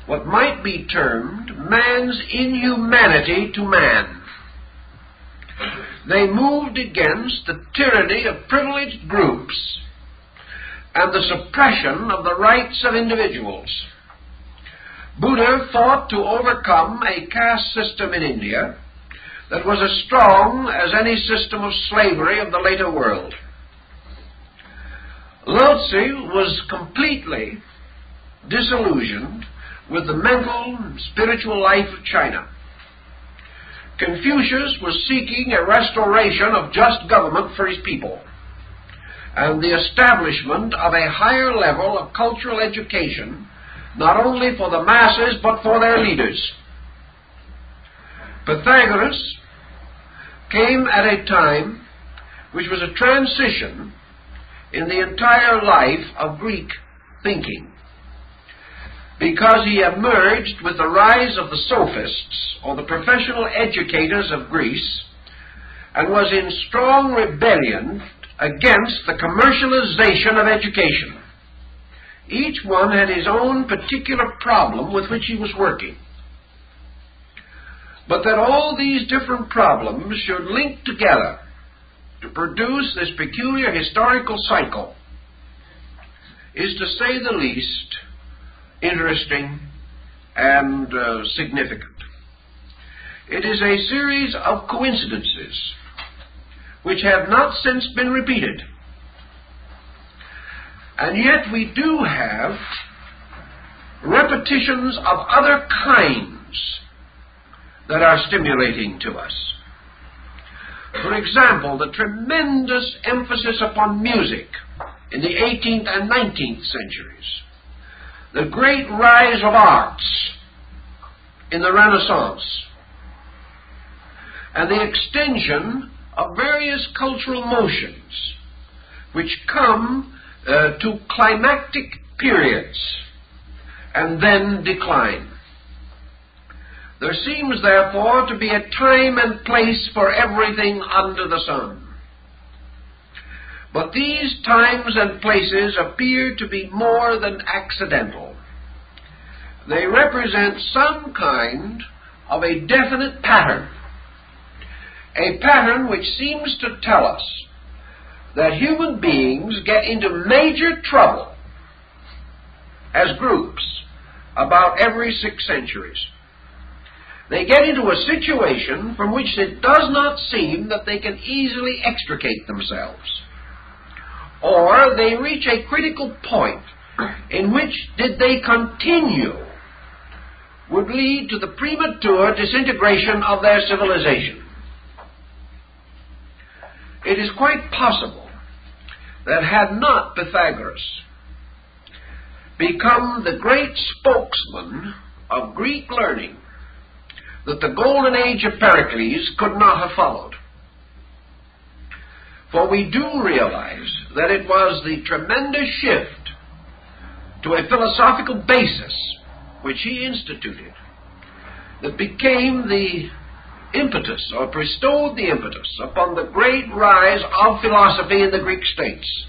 what might be termed man's inhumanity to man. They moved against the tyranny of privileged groups and the suppression of the rights of individuals. Buddha fought to overcome a caste system in India that was as strong as any system of slavery of the later world. Lao Tzu was completely disillusioned with the mental and spiritual life of China. Confucius was seeking a restoration of just government for his people and the establishment of a higher level of cultural education, not only for the masses but for their leaders. Pythagoras came at a time which was a transition in the entire life of Greek thinking, because he emerged with the rise of the sophists, or the professional educators of Greece, and was in strong rebellion against the commercialization of education. Each one had his own particular problem with which he was working. But that all these different problems should link together to produce this peculiar historical cycle is, to say the least, interesting and significant. It is a series of coincidences which have not since been repeated. And yet we do have repetitions of other kinds that are stimulating to us. For example, the tremendous emphasis upon music in the 18th and 19th centuries, the great rise of arts in the Renaissance, and the extension of various cultural motions which come to climactic periods and then decline. There seems, therefore, to be a time and place for everything under the sun. But these times and places appear to be more than accidental. They represent some kind of a definite pattern, a pattern which seems to tell us that human beings get into major trouble as groups about every 6 centuries. They get into a situation from which it does not seem that they can easily extricate themselves. Or they reach a critical point in which, did they continue, would lead to the premature disintegration of their civilization. It is quite possible that had not Pythagoras become the great spokesman of Greek learning, that the golden age of Pericles could not have followed. For we do realize that it was the tremendous shift to a philosophical basis which he instituted that became the impetus, or bestowed the impetus, upon the great rise of philosophy in the Greek states,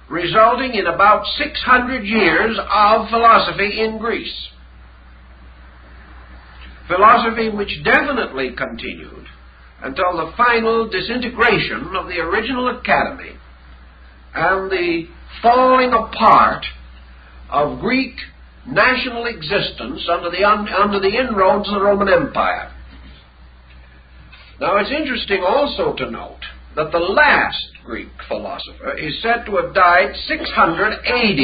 resulting in about 600 years of philosophy in Greece. Philosophy which definitely continued until the final disintegration of the original academy and the falling apart of Greek national existence under the inroads of the Roman Empire. Now it's interesting also to note that the last Greek philosopher is said to have died 600 AD,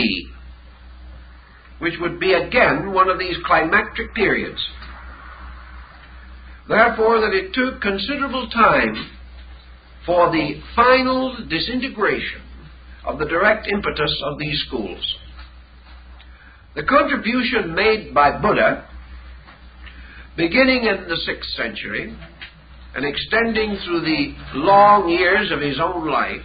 which would be again one of these climactic periods. Therefore, that it took considerable time for the final disintegration of the direct impetus of these schools. The contribution made by Buddha, beginning in the 6th century and extending through the long years of his own life,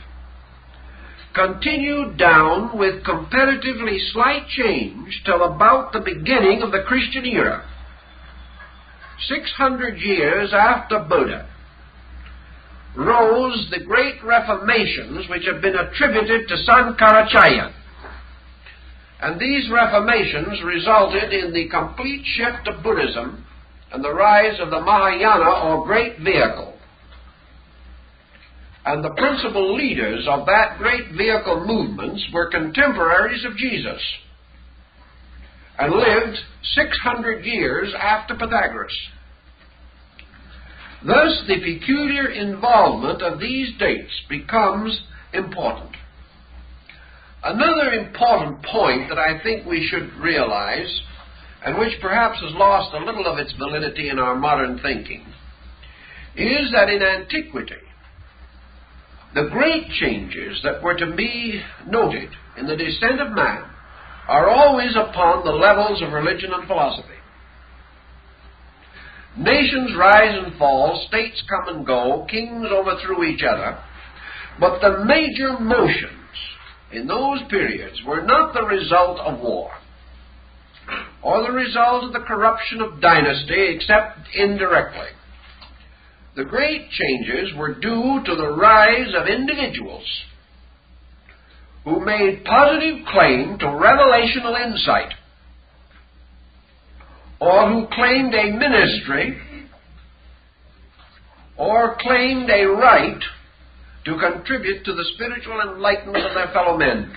continued down with comparatively slight change till about the beginning of the Christian era. 600 years after Buddha rose the great reformations which have been attributed to Sankaracharya. And these reformations resulted in the complete shift of Buddhism and the rise of the Mahayana, or Great Vehicle. And the principal leaders of that Great Vehicle movements were contemporaries of Jesus and lived 600 years after Pythagoras. Thus, the peculiar involvement of these dates becomes important. Another important point that I think we should realize, and which perhaps has lost a little of its validity in our modern thinking, is that in antiquity, the great changes that were to be noted in the descent of man are always upon the levels of religion and philosophy. Nations rise and fall, states come and go, kings overthrew each other, but the major motions in those periods were not the result of war or the result of the corruption of dynasty, except indirectly. The great changes were due to the rise of individuals who made positive claim to revelational insight, or who claimed a ministry, or claimed a right to contribute to the spiritual enlightenment of their fellow men.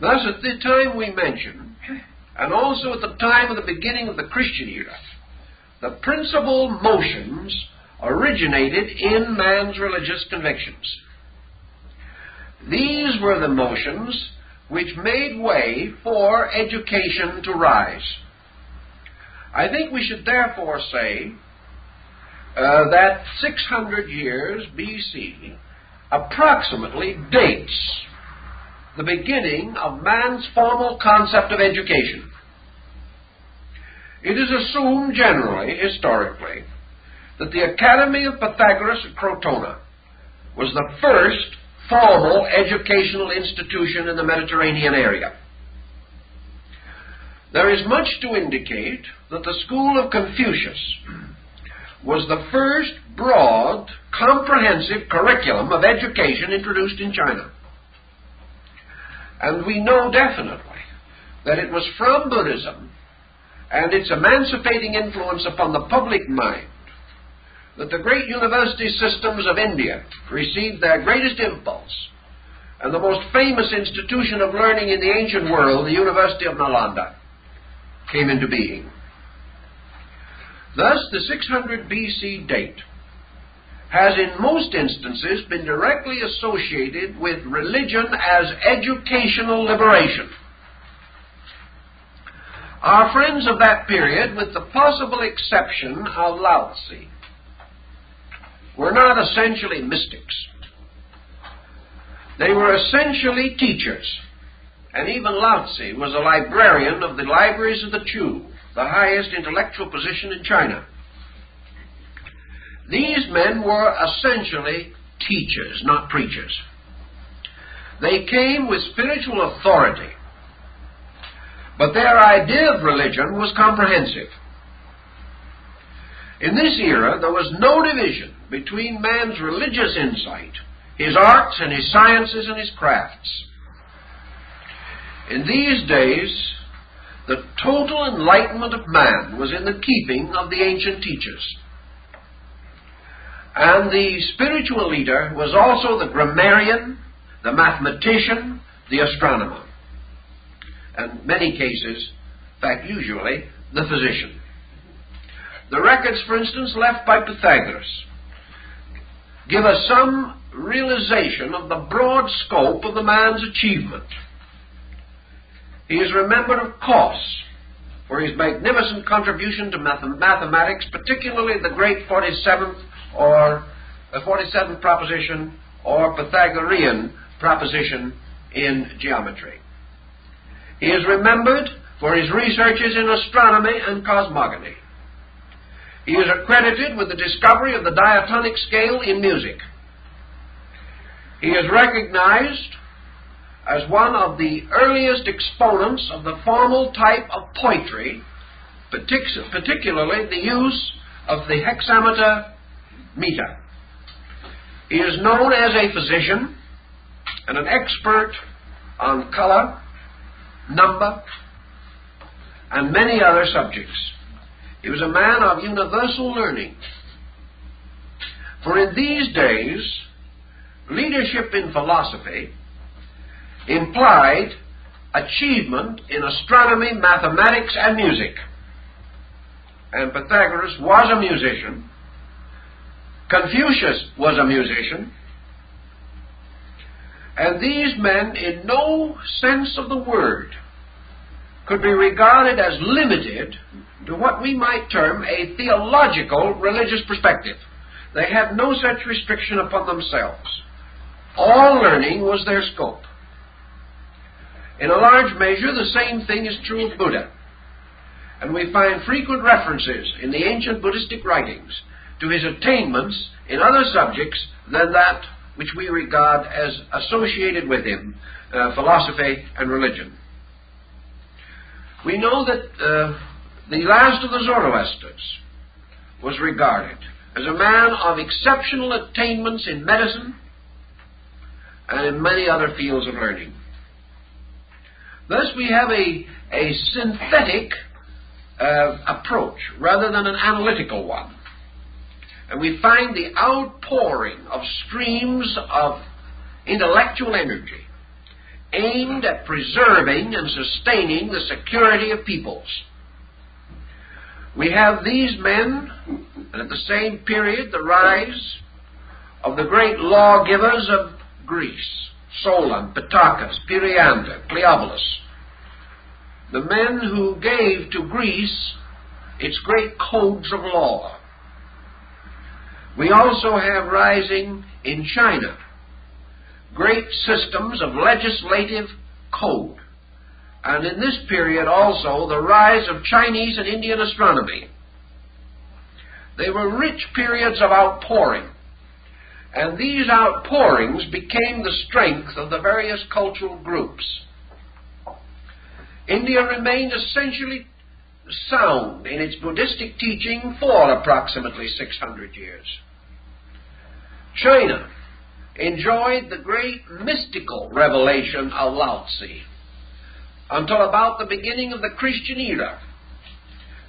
Thus, at the time we mention, and also at the time of the beginning of the Christian era, the principal motions originated in man's religious convictions. These were the motions which made way for education to rise. I think we should therefore say that 600 years BC approximately dates the beginning of man's formal concept of education. It is assumed generally, historically, that the Academy of Pythagoras at Crotona was the first formal educational institution in the Mediterranean area. There is much to indicate that the school of Confucius was the first broad, comprehensive curriculum of education introduced in China. And we know definitely that it was from Buddhism and its emancipating influence upon the public mind that the great university systems of India received their greatest impulse, and the most famous institution of learning in the ancient world, the University of Nalanda, came into being. Thus, the 600 BC date has in most instances been directly associated with religion as educational liberation. Our friends of that period, with the possible exception of Lao Tzu, were not essentially mystics. They were essentially teachers, and even Lao Tzu was a librarian of the libraries of the Chu, the highest intellectual position in China. These men were essentially teachers, not preachers. They came with spiritual authority, but their idea of religion was comprehensive. In this era, there was no division between man's religious insight, his arts and his sciences and his crafts. In these days, the total enlightenment of man was in the keeping of the ancient teachers. And the spiritual leader was also the grammarian, the mathematician, the astronomer, and in many cases, in fact usually, the physician. The records, for instance, left by Pythagoras give us some realization of the broad scope of the man's achievement. He is remembered, of course, for his magnificent contribution to mathematics, particularly the great 47th proposition or Pythagorean proposition in geometry. He is remembered for his researches in astronomy and cosmogony. He is accredited with the discovery of the diatonic scale in music. He is recognized as one of the earliest exponents of the formal type of poetry, particularly the use of the hexameter meter. He is known as a physician and an expert on color, number, and many other subjects. He was a man of universal learning. For in these days, leadership in philosophy implied achievement in astronomy, mathematics, and music. And Pythagoras was a musician. Confucius was a musician. And these men, in no sense of the word, could be regarded as limited to what we might term a theological religious perspective. They had no such restriction upon themselves. All learning was their scope. In a large measure, the same thing is true of Buddha. And we find frequent references in the ancient Buddhistic writings to his attainments in other subjects than that which we regard as associated with him, philosophy and religion. We know that the last of the Zoroasters was regarded as a man of exceptional attainments in medicine and in many other fields of learning. Thus we have a synthetic approach rather than an analytical one. And we find the outpouring of streams of intellectual energy aimed at preserving and sustaining the security of peoples. We have these men, and at the same period the rise of the great lawgivers of Greece, Solon, Pythagoras, Periander, Cleobulus, the men who gave to Greece its great codes of law. We also have rising in China great systems of legislative code, and in this period also the rise of Chinese and Indian astronomy. They were rich periods of outpouring, and these outpourings became the strength of the various cultural groups. India remained essentially sound in its Buddhistic teaching for approximately 600 years. China enjoyed the great mystical revelation of Lao Tzu until about the beginning of the Christian era,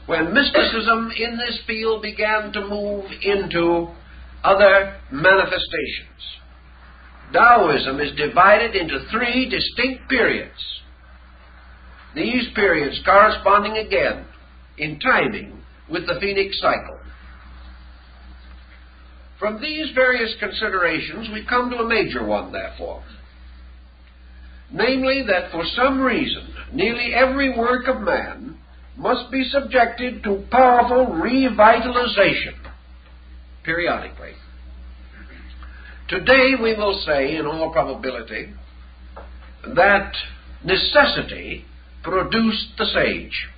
when mysticism in this field began to move into other manifestations. Taoism is divided into three distinct periods. These periods corresponding again in timing with the Phoenix cycle. From these various considerations, we come to a major one, therefore. Namely, that for some reason, nearly every work of man must be subjected to powerful revitalization periodically. Today, we will say, in all probability, that necessity produced the sage.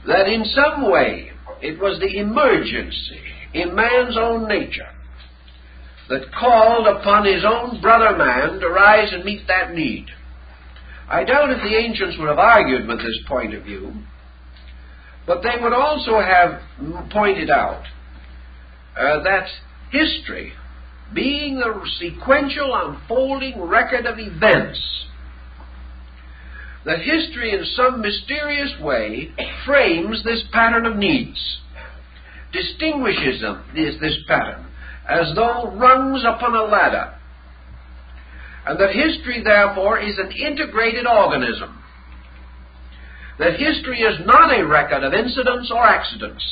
That in some way, it was the emergency in man's own nature that called upon his own brother man to rise and meet that need. I doubt if the ancients would have argued with this point of view, but they would also have pointed out that history, being the sequential unfolding record of events, that history in some mysterious way frames this pattern of needs, distinguishes them, this pattern, as though rungs upon a ladder, and that history, therefore, is an integrated organism. That history is not a record of incidents or accidents,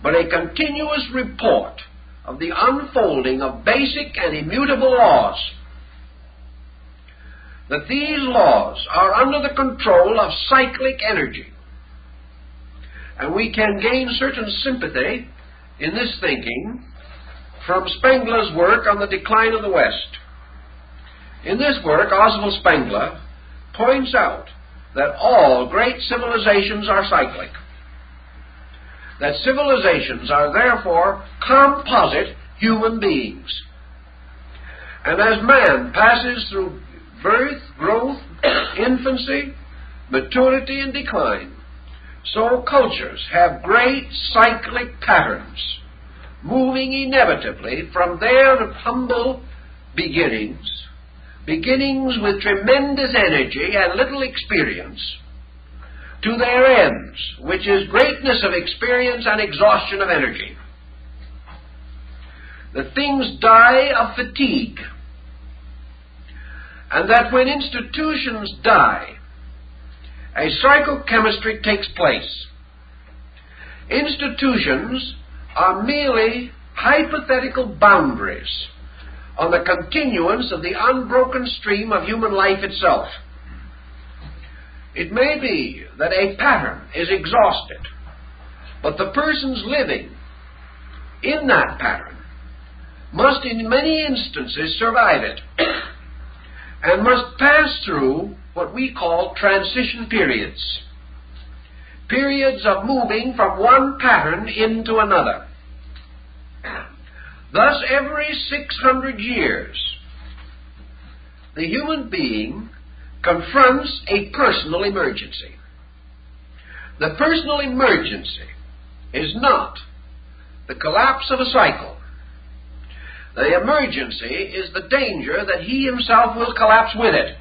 but a continuous report of the unfolding of basic and immutable laws. That these laws are under the control of cyclic energy. And we can gain certain sympathy in this thinking from Spengler's work on the decline of the West. In this work, Oswald Spengler points out that all great civilizations are cyclic. That civilizations are therefore composite human beings. And as man passes through birth, growth, infancy, maturity, and decline, so cultures have great cyclic patterns, moving inevitably from their humble beginnings with tremendous energy and little experience, to their ends, which is greatness of experience and exhaustion of energy. That things die of fatigue, and that when institutions die, a psychochemistry takes place. Institutions are merely hypothetical boundaries on the continuance of the unbroken stream of human life itself. It may be that a pattern is exhausted, but the persons living in that pattern must in many instances survive it and must pass through what we call transition periods, periods of moving from one pattern into another. Thus, every 600 years, the human being confronts a personal emergency. The personal emergency is not the collapse of a cycle. The emergency is the danger that he himself will collapse with it.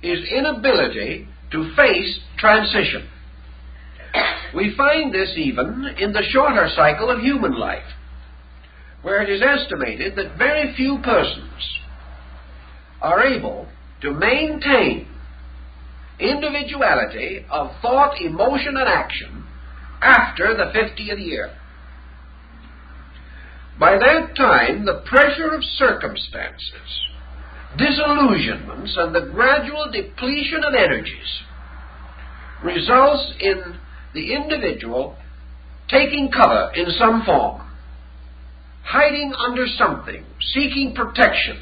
His inability to face transition. We find this even in the shorter cycle of human life, where it is estimated that very few persons are able to maintain individuality of thought, emotion, and action after the 50th year. By that time, the pressure of circumstances, disillusionments, and the gradual depletion of energies results in the individual taking cover in some form, hiding under something, seeking protection,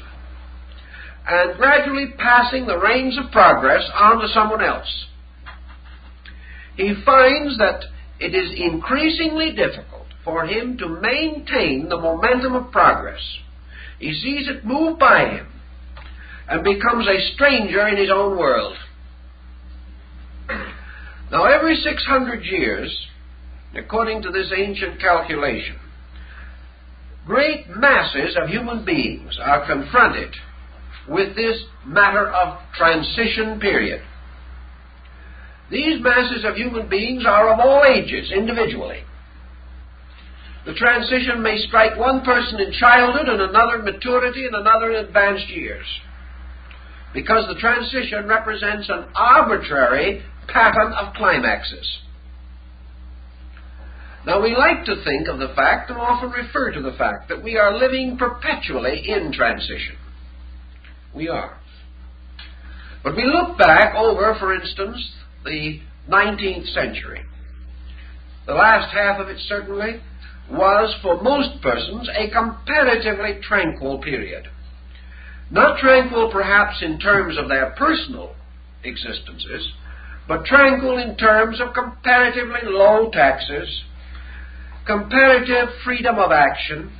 and gradually passing the reins of progress on to someone else. He finds that it is increasingly difficult for him to maintain the momentum of progress. He sees it move by him and becomes a stranger in his own world. Now, every 600 years, according to this ancient calculation, great masses of human beings are confronted with this matter of transition period. These masses of human beings are of all ages, individually. The transition may strike one person in childhood and another in maturity and another in advanced years, because the transition represents an arbitrary pattern of climaxes. Now, we like to think of the fact and often refer to the fact that we are living perpetually in transition. We are. But we look back over, for instance, the 19th century. The last half of it certainly was, for most persons, a comparatively tranquil period. Not tranquil perhaps in terms of their personal existences, but tranquil in terms of comparatively low taxes, comparative freedom of action,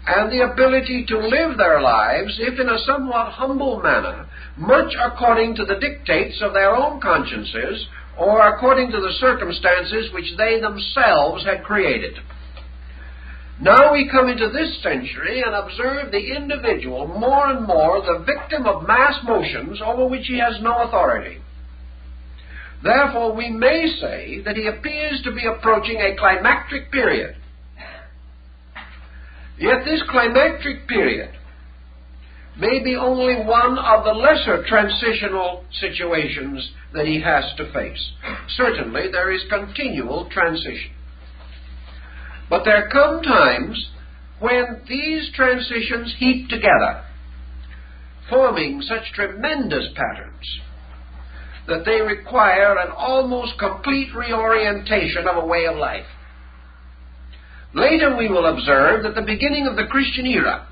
and the ability to live their lives, if in a somewhat humble manner, much according to the dictates of their own consciences, or according to the circumstances which they themselves had created. Now we come into this century and observe the individual more and more the victim of mass motions over which he has no authority. Therefore, we may say that he appears to be approaching a climactic period. Yet this climactic period may be only one of the lesser transitional situations that he has to face. Certainly there is continual transition. But there come times when these transitions heap together, forming such tremendous patterns that they require an almost complete reorientation of a way of life. Later we will observe that the beginning of the Christian era,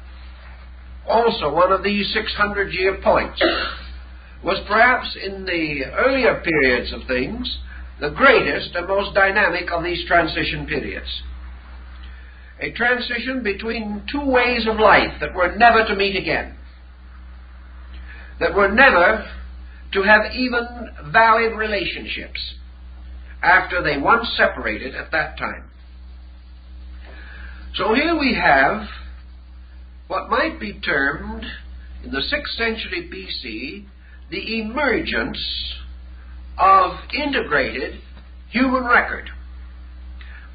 also one of these 600-year points, was perhaps in the earlier periods of things the greatest and most dynamic of these transition periods. A transition between two ways of life that were never to meet again, that were never to have even valid relationships after they once separated at that time. So here we have what might be termed, in the 6th century BC, the emergence of integrated human record.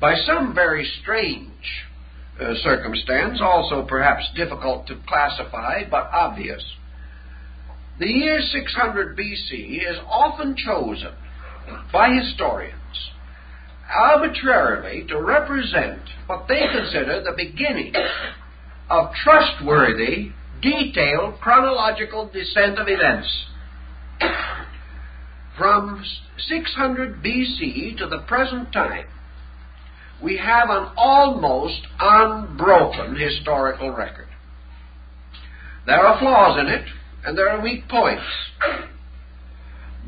By some very strange circumstance, also perhaps difficult to classify, but obvious, the year 600 BC is often chosen by historians arbitrarily to represent what they consider the beginning of trustworthy, detailed, chronological descent of events. From 600 BC to the present time, we have an almost unbroken historical record. There are flaws in it, and there are weak points.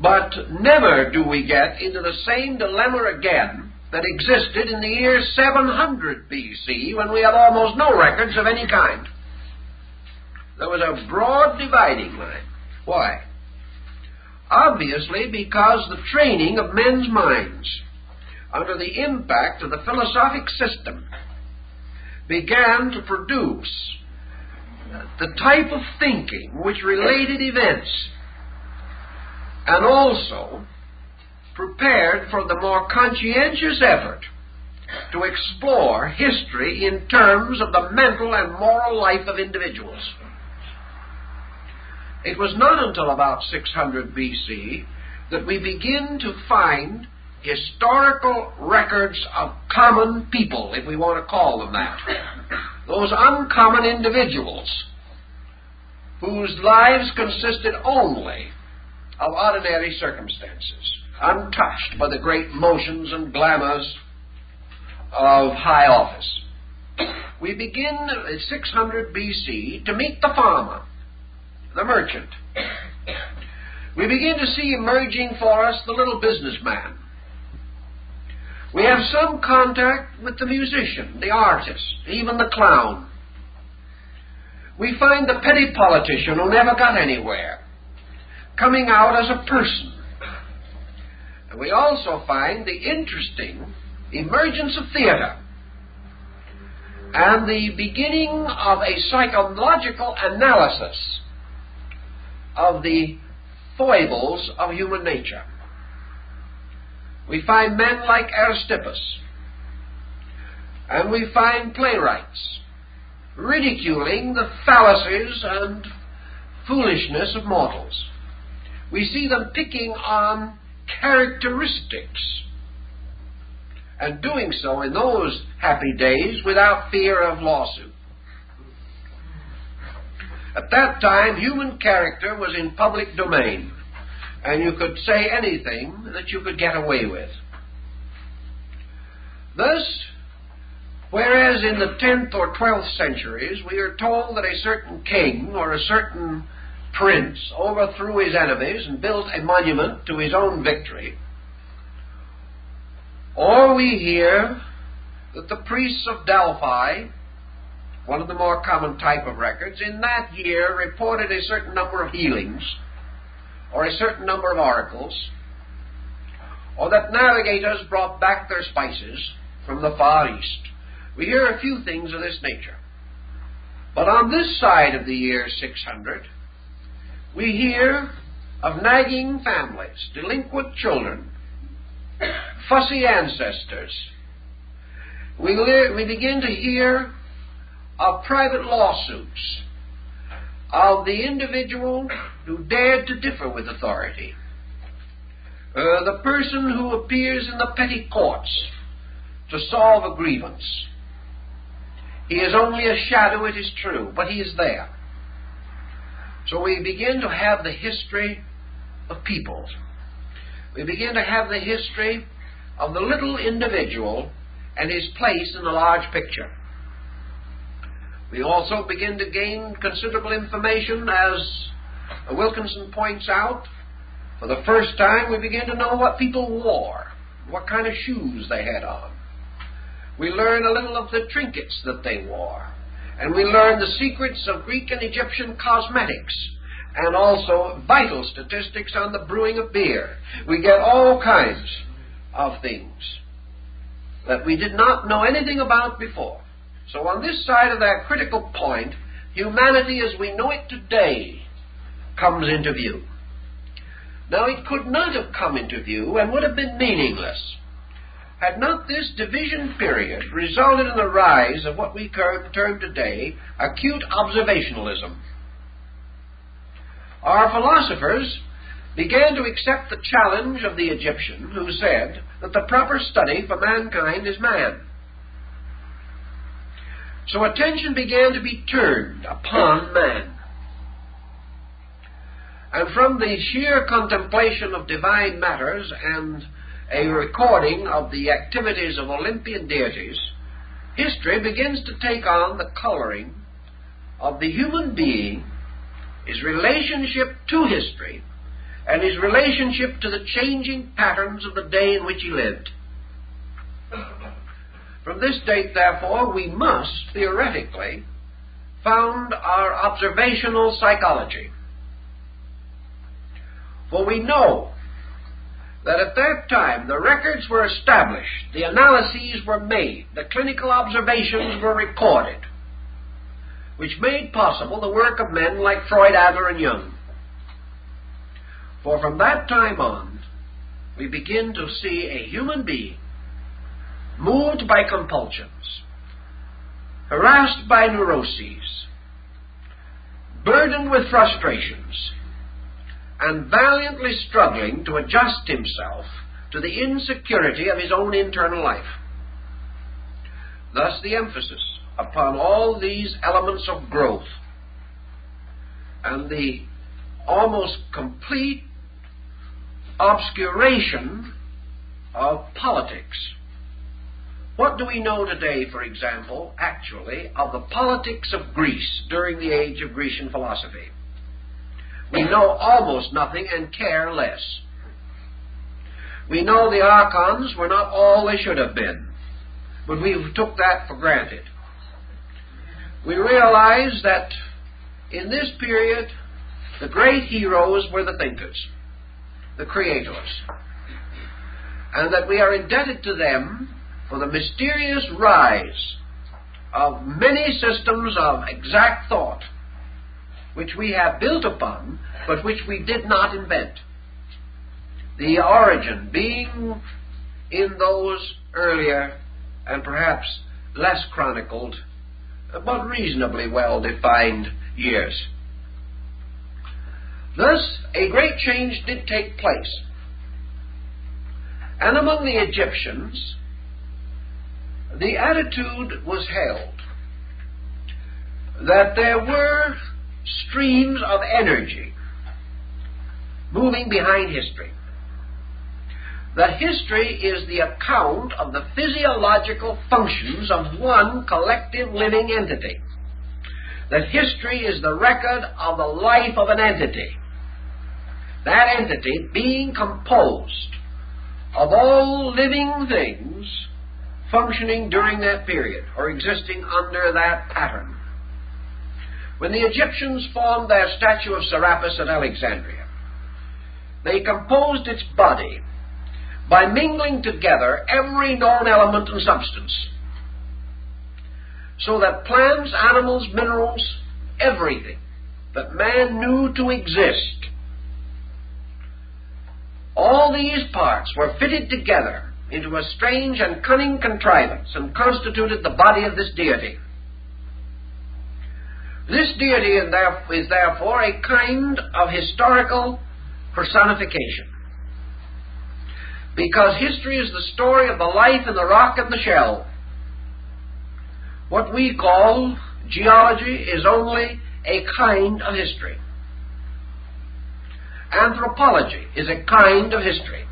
But never do we get into the same dilemma again that existed in the year 700 BC, when we had almost no records of any kind. There was a broad dividing line. Why? Obviously because the training of men's minds under the impact of the philosophic system began to produce the type of thinking which related events and also prepared for the more conscientious effort to explore history in terms of the mental and moral life of individuals. It was not until about 600 BC that we begin to find historical records of common people, if we want to call them that. Those uncommon individuals whose lives consisted only of ordinary circumstances, untouched by the great motions and glamours of high office. We begin at 600 BC to meet the farmer, the merchant. We begin to see emerging for us the little businessman. We have some contact with the musician, the artist, even the clown. We find the petty politician who never got anywhere coming out as a person. And we also find the interesting emergence of theater and the beginning of a psychological analysis of the foibles of human nature. We find men like Aristippus, and we find playwrights ridiculing the fallacies and foolishness of mortals. We see them picking on characteristics, and doing so in those happy days without fear of lawsuit. At that time, human character was in public domain, and you could say anything that you could get away with. Thus, whereas in the 10th or 12th centuries we are told that a certain king or a certain prince overthrew his enemies and built a monument to his own victory, or we hear that the priests of Delphi, one of the more common type of records, in that year reported a certain number of healings, or a certain number of oracles, or that navigators brought back their spices from the Far East. We hear a few things of this nature. But on this side of the year 600, we hear of nagging families, delinquent children, fussy ancestors. We begin to hear of private lawsuits, of the individual who dared to differ with authority, the person who appears in the petty courts to solve a grievance. He is only a shadow, it is true, but he is there. So we begin to have the history of peoples. We begin to have the history of the little individual and his place in the large picture. We also begin to gain considerable information, as Wilkinson points out. For the first time, we begin to know what people wore, what kind of shoes they had on. We learn a little of the trinkets that they wore, and we learn the secrets of Greek and Egyptian cosmetics, and also vital statistics on the brewing of beer. We get all kinds of things that we did not know anything about before. So on this side of that critical point, humanity as we know it today comes into view. Now, it could not have come into view and would have been meaningless had not this division period resulted in the rise of what we term today acute observationalism. Our philosophers began to accept the challenge of the Egyptian, who said that the proper study for mankind is man. So attention began to be turned upon man. And from the sheer contemplation of divine matters and a recording of the activities of Olympian deities, history begins to take on the coloring of the human being, his relationship to history, and his relationship to the changing patterns of the day in which he lived. From this date, therefore, we must, theoretically, found our observational psychology. For we know that at that time the records were established, the analyses were made, the clinical observations were recorded, which made possible the work of men like Freud, Adler, and Jung. For from that time on, we begin to see a human being moved by compulsions, harassed by neuroses, burdened with frustrations, and valiantly struggling to adjust himself to the insecurity of his own internal life. Thus the emphasis upon all these elements of growth and the almost complete obscuration of politics. What do we know today, for example, actually, of the politics of Greece during the age of Grecian philosophy? We know almost nothing and care less. We know the archons were not all they should have been, but we took that for granted. We realize that in this period, the great heroes were the thinkers, the creators, and that we are indebted to them for the mysterious rise of many systems of exact thought, which we have built upon, but which we did not invent. The origin being in those earlier and perhaps less chronicled, but reasonably well-defined years. Thus, a great change did take place. And among the Egyptians, the attitude was held that there were streams of energy moving behind history. That history is the account of the physiological functions of one collective living entity. That history is the record of the life of an entity. That entity being composed of all living things functioning during that period or existing under that pattern. When the Egyptians formed their statue of Serapis at Alexandria, they composed its body by mingling together every known element and substance, so that plants, animals, minerals, everything that man knew to exist, all these parts were fitted together into a strange and cunning contrivance and constituted the body of this deity. This deity is therefore a kind of historical personification, because history is the story of the life in the rock and the shell. What we call geology is only a kind of history. Anthropology is a kind of history.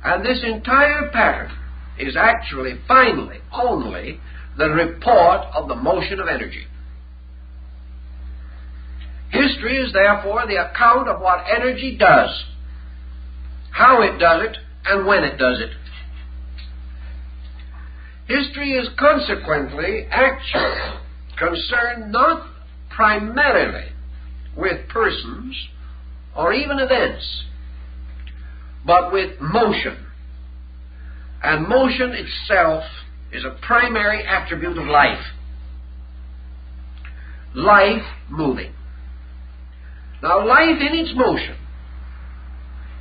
And this entire pattern is actually, finally, only the report of the motion of energy. History is therefore the account of what energy does, how it does it, and when it does it. History is consequently actually concerned not primarily with persons or even events, but with motion. And motion itself is a primary attribute of life. Life moving. Now, life in its motion,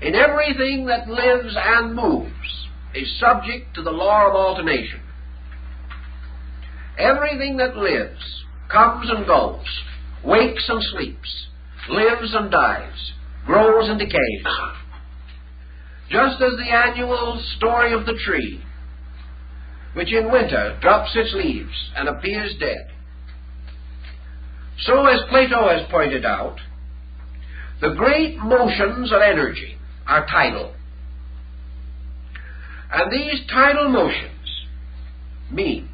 in everything that lives and moves, is subject to the law of alternation. Everything that lives comes and goes, wakes and sleeps, lives and dies, grows and decays. Just as the annual story of the tree, which in winter drops its leaves and appears dead, so as Plato has pointed out, the great motions of energy are tidal. And these tidal motions mean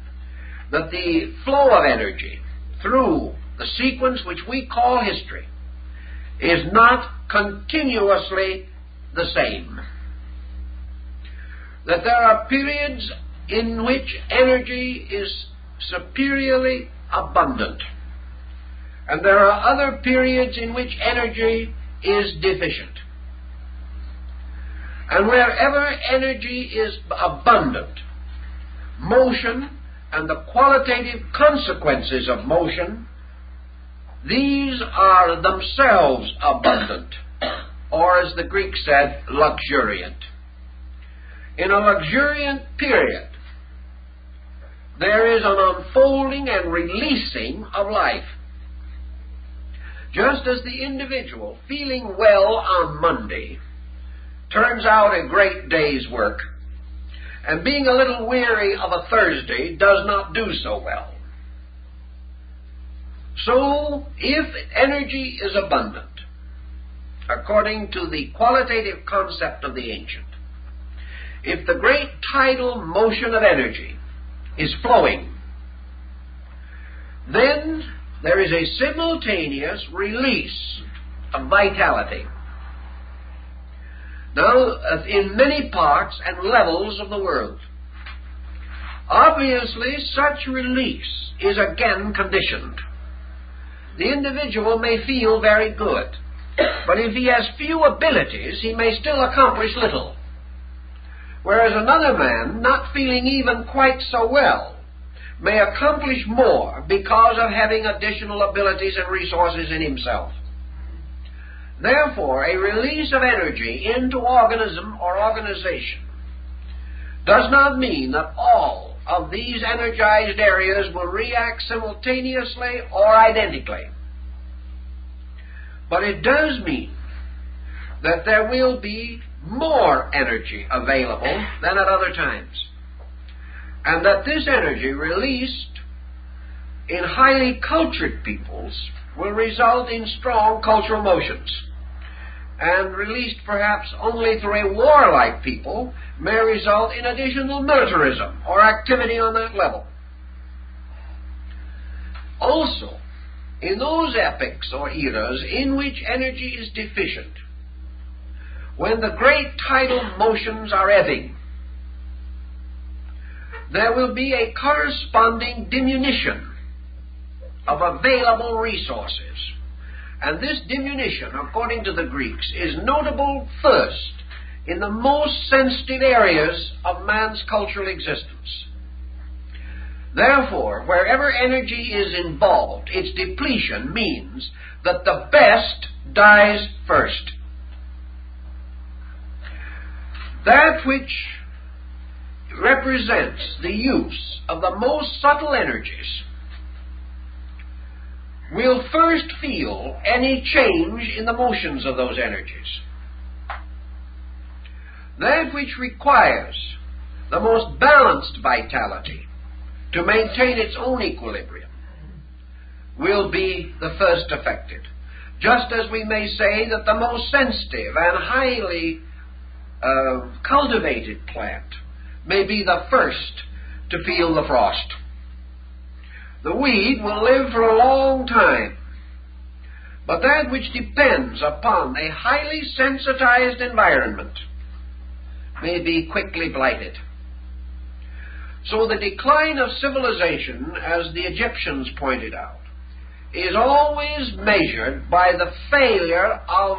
that the flow of energy through the sequence which we call history is not continuously the same. That there are periods in which energy is superiorly abundant, and there are other periods in which energy is deficient. And wherever energy is abundant, motion and the qualitative consequences of motion, these are themselves abundant, or as the Greek said, luxuriant. In a luxuriant period, there is an unfolding and releasing of life. Just as the individual feeling well on Monday turns out a great day's work, and being a little weary of a Thursday does not do so well. So, if energy is abundant, according to the qualitative concept of the ancient, if the great tidal motion of energy is flowing, then there is a simultaneous release of vitality. Now, in many parts and levels of the world, obviously such release is again conditioned. The individual may feel very good, but if he has few abilities, he may still accomplish little. Whereas another man, not feeling even quite so well, may accomplish more because of having additional abilities and resources in himself. Therefore, a release of energy into organism or organization does not mean that all of these energized areas will react simultaneously or identically. But it does mean that there will be more energy available than at other times, and that this energy released in highly cultured peoples will result in strong cultural motions, and released perhaps only through a warlike people may result in additional militarism or activity on that level. Also, in those epochs or eras in which energy is deficient, when the great tidal motions are ebbing, there will be a corresponding diminution of available resources. And this diminution, according to the Greeks, is notable first in the most sensitive areas of man's cultural existence. Therefore, wherever energy is involved, its depletion means that the best dies first. That which represents the use of the most subtle energies will first feel any change in the motions of those energies. That which requires the most balanced vitality to maintain its own equilibrium will be the first affected. Just as we may say that the most sensitive and highly cultivated plant may be the first to feel the frost. The weed will live for a long time, but that which depends upon a highly sensitized environment may be quickly blighted. So the decline of civilization, as the Egyptians pointed out, is always measured by the failure of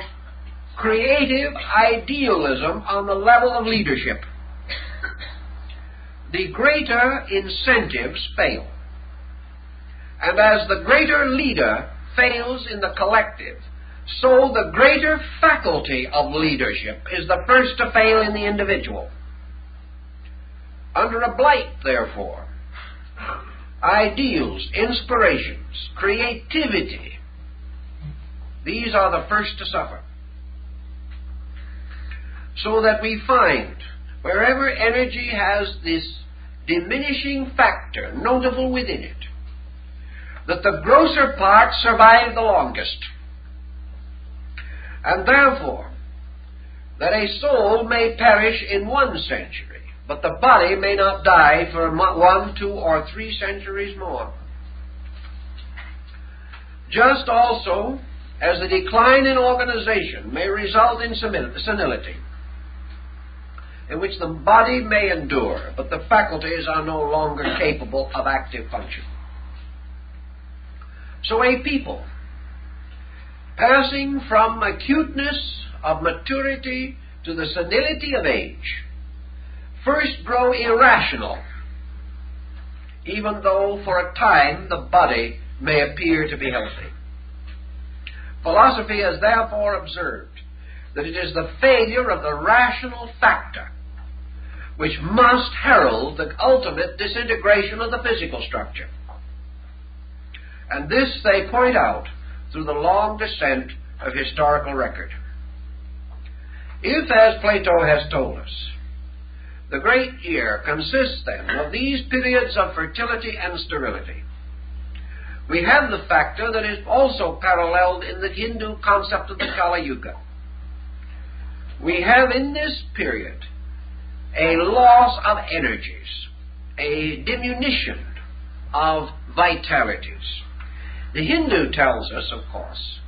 creative idealism on the level of leadership. The greater incentives fail. And as the greater leader fails in the collective, so the greater faculty of leadership is the first to fail in the individual. Under a blight, therefore, ideals, inspirations, creativity, these are the first to suffer. So that we find wherever energy has this diminishing factor notable within it, that the grosser parts survive the longest. And therefore, that a soul may perish in 1 century, but the body may not die for 1, 2, or 3 centuries more. Just also as the decline in organization may result in senility, in which the body may endure, but the faculties are no longer capable of active function. So a people, passing from acuteness of maturity to the senility of age, first grow irrational, even though for a time the body may appear to be healthy. Philosophy has therefore observed that it is the failure of the rational factor which must herald the ultimate disintegration of the physical structure. And this they point out through the long descent of historical record. If, as Plato has told us, the great year consists then of these periods of fertility and sterility, we have the factor that is also paralleled in the Hindu concept of the Kali Yuga. We have in this period a loss of energies, a diminution of vitalities. The Hindu tells us, of course,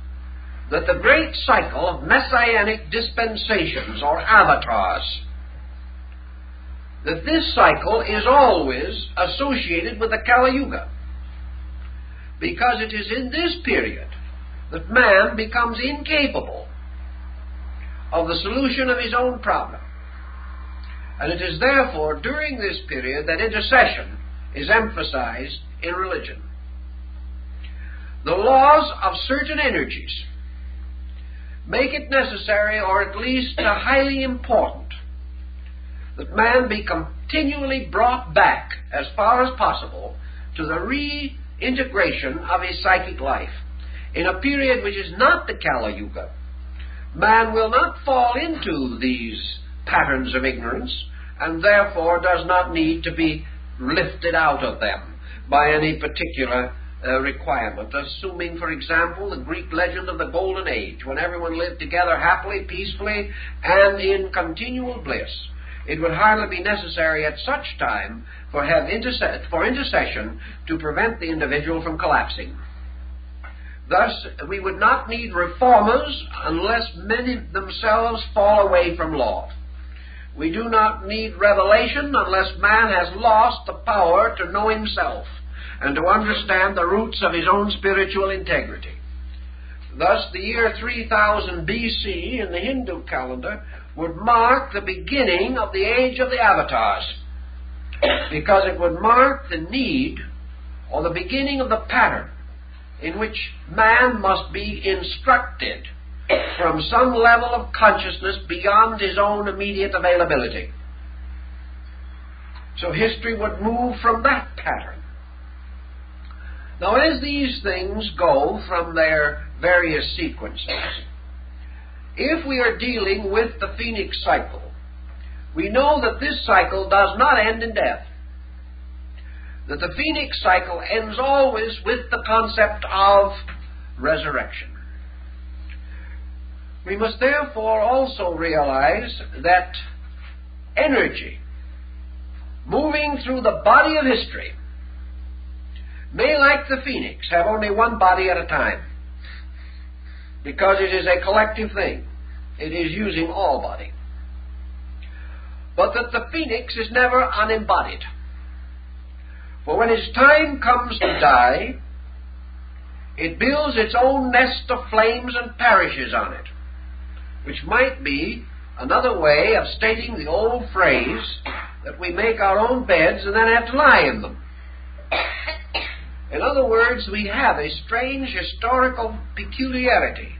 that the great cycle of messianic dispensations or avatars, that this cycle is always associated with the Kali Yuga, because it is in this period that man becomes incapable of the solution of his own problem. And it is therefore during this period that intercession is emphasized in religion. The laws of certain energies make it necessary, or at least highly important, that man be continually brought back as far as possible to the reintegration of his psychic life. In a period which is not the Kali Yuga, man will not fall into these patterns of ignorance, and therefore does not need to be lifted out of them by any particular requirement. Assuming, for example, the Greek legend of the Golden Age, when everyone lived together happily, peacefully, and in continual bliss, it would hardly be necessary at such time for intercession to prevent the individual from collapsing. Thus, we would not need reformers unless men themselves fall away from law. We do not need revelation unless man has lost the power to know himself and to understand the roots of his own spiritual integrity. Thus, the year 3000 BC in the Hindu calendar would mark the beginning of the age of the avatars, because it would mark the need or the beginning of the pattern in which man must be instructed from some level of consciousness beyond his own immediate availability. So history would move from that pattern. Now, as these things go from their various sequences, if we are dealing with the phoenix cycle, we know that this cycle does not end in death. That the phoenix cycle ends always with the concept of resurrection. We must therefore also realize that energy moving through the body of history may, like the phoenix, have only one body at a time, because it is a collective thing. It is using all body. But that the phoenix is never unembodied. For when its time comes to die, it builds its own nest of flames and perishes on it, which might be another way of stating the old phrase that we make our own beds and then have to lie in them. In other words, we have a strange historical peculiarity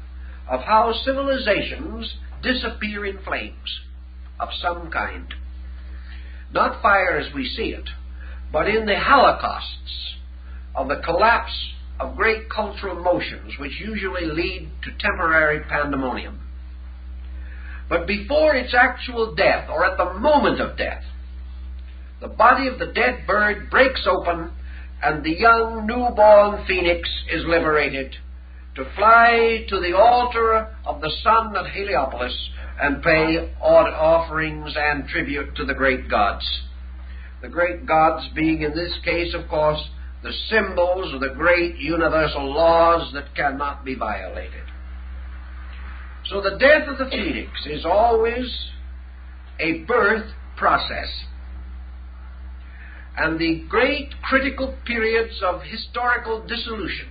of how civilizations disappear in flames of some kind. Not fire as we see it, but in the holocausts of the collapse of great cultural motions, which usually lead to temporary pandemonium. But before its actual death, or at the moment of death, the body of the dead bird breaks open, and the young newborn phoenix is liberated to fly to the altar of the sun at Heliopolis and pay offerings and tribute to the great gods. The great gods being, in this case, of course, the symbols of the great universal laws that cannot be violated. So the death of the phoenix is always a birth process. And the great critical periods of historical dissolution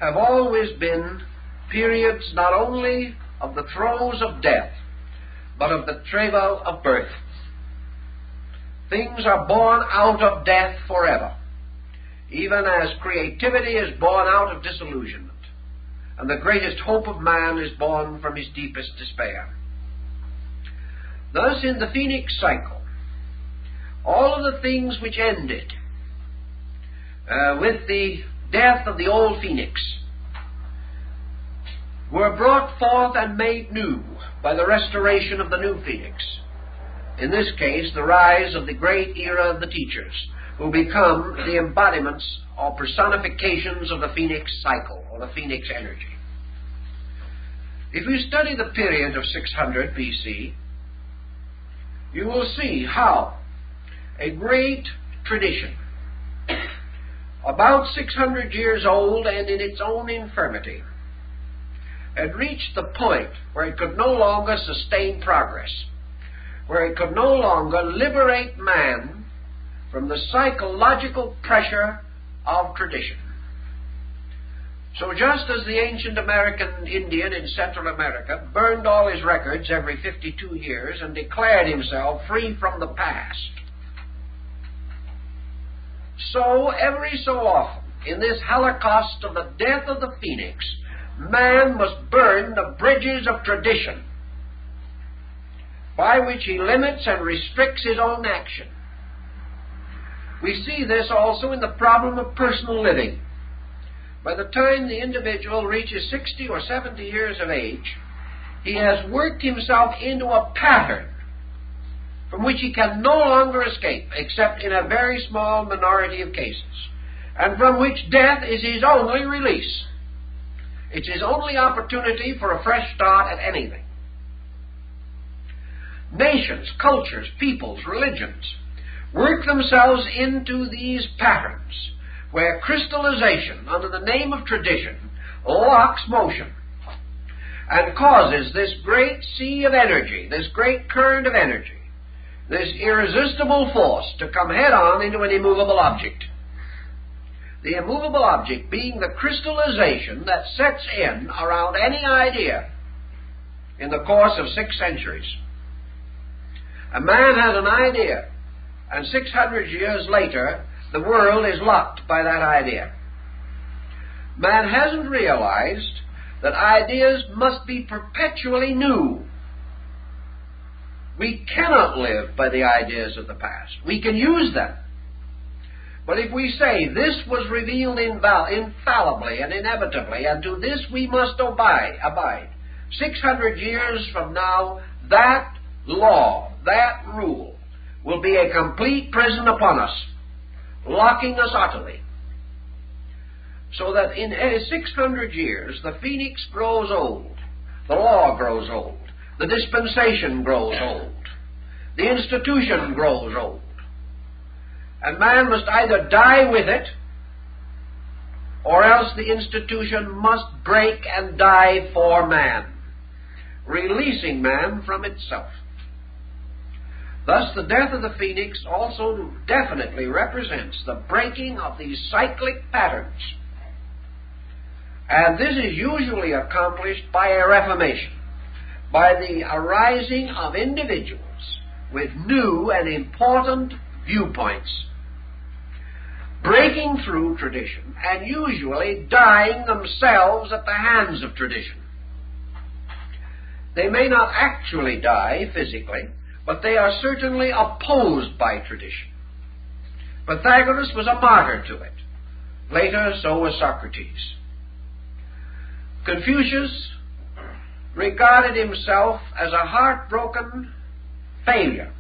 have always been periods not only of the throes of death, but of the travail of birth. Things are born out of death forever, even as creativity is born out of disillusionment, and the greatest hope of man is born from his deepest despair. Thus, in the phoenix cycle, all of the things which ended with the death of the old phoenix were brought forth and made new by the restoration of the new phoenix. In this case, the rise of the great era of the teachers, who become the embodiments or personifications of the phoenix cycle, or the phoenix energy. If you study the period of 600 BC, you will see how a great tradition, about 600 years old and in its own infirmity, had reached the point where it could no longer sustain progress, where it could no longer liberate man from the psychological pressure of tradition. So just as the ancient American Indian in Central America burned all his records every 52 years and declared himself free from the past, so every so often, in this holocaust of the death of the phoenix, man must burn the bridges of tradition by which he limits and restricts his own action. We see this also in the problem of personal living. By the time the individual reaches 60 or 70 years of age, he has worked himself into a pattern from which he can no longer escape, except in a very small minority of cases, and from which death is his only release. It's his only opportunity for a fresh start at anything. Nations, cultures, peoples, religions work themselves into these patterns where crystallization under the name of tradition locks motion and causes this great sea of energy, this great current of energy, this irresistible force to come head-on into an immovable object. The immovable object being the crystallization that sets in around any idea in the course of 6 centuries. A man has an idea, and 600 years later, the world is locked by that idea. Man hasn't realized that ideas must be perpetually new. We cannot live by the ideas of the past. We can use them, But if we say this was revealed infallibly and inevitably, and to this we must abide, 600 years from now, that law, that rule, will be a complete prison upon us, locking us utterly. So that in 600 years, the phoenix grows old, the law grows old, the dispensation grows old, the institution grows old. And man must either die with it, or else the institution must break and die for man, releasing man from itself. Thus, the death of the phoenix also definitely represents the breaking of these cyclic patterns. And this is usually accomplished by a reformation, by the arising of individuals with new and important viewpoints, breaking through tradition, and usually dying themselves at the hands of tradition. They may not actually die physically, but they are certainly opposed by tradition. Pythagoras was a martyr to it. Later, so was Socrates. Confucius regarded himself as a heartbroken failure